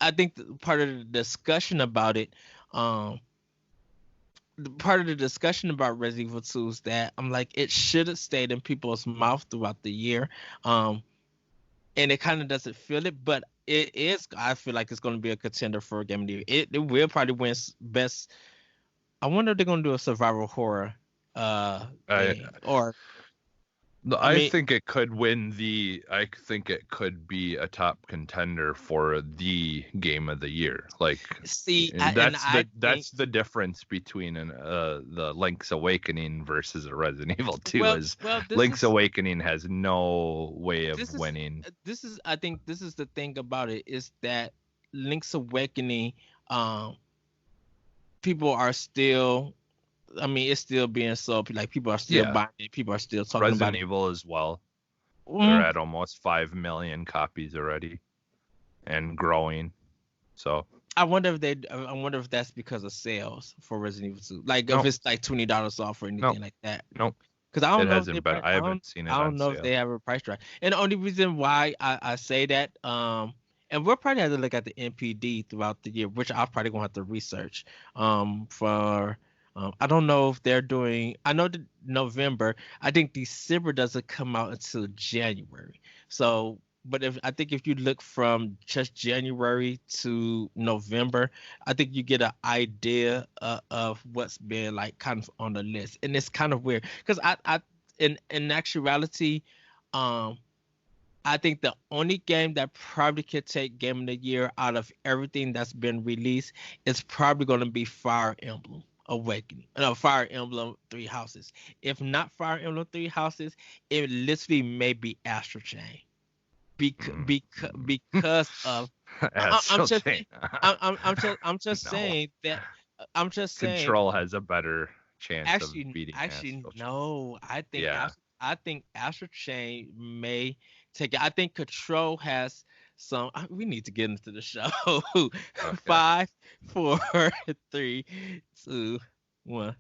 I think part of the discussion about it, um, part of the discussion about Resident Evil 2 is that I'm like it should have stayed in people's mouth throughout the year, and it kind of doesn't feel it, but it is. I feel like it's going to be a contender for a game of the year. It will probably win best. I wonder if they're going to do a survival horror I game, or No, I mean, I think it could be a top contender for the game of the year. Like see, that's the difference between the Link's Awakening versus a Resident Evil 2 well, is well, Link's Awakening has no way of this is winning. I think this is the thing about it is that Link's Awakening, um, people are still. I mean, it's still being sold. Like people are still Yeah, buying it. People are still talking about Resident it. Evil as well. They're Mm, at almost 5 million copies already and growing. So, I wonder if that's because of sales for Resident Evil 2. Like if no, it's like $20 off or no, anything like that. no, Because I don't it know if they hasn't been. I haven't seen it I on don't know if sale. they have a price track. And the only reason why I say that, and we'll probably have to look at the NPD throughout the year, which I'll probably gonna have to research. For I don't know if they're doing. I know that November. I think December doesn't come out until January. So But if you look from just January to November, I think you get an idea of what's been like kind of on the list, and it's kind of weird because in actuality, um, I think the only game that probably could take Game of the Year out of everything that's been released is probably going to be Fire Emblem Awakening. No, Fire Emblem Three Houses. If not Fire Emblem Three Houses, it literally may be Astral Chain. Mm. Because of I'm Astral just Chain. I'm just No. saying that I'm just saying Control has a better chance of beating actually Astral Chain. no. Yeah. I think Astral Chain may take it. I think Control has some. We need to get into the show. Okay. Five, four, three, two, one.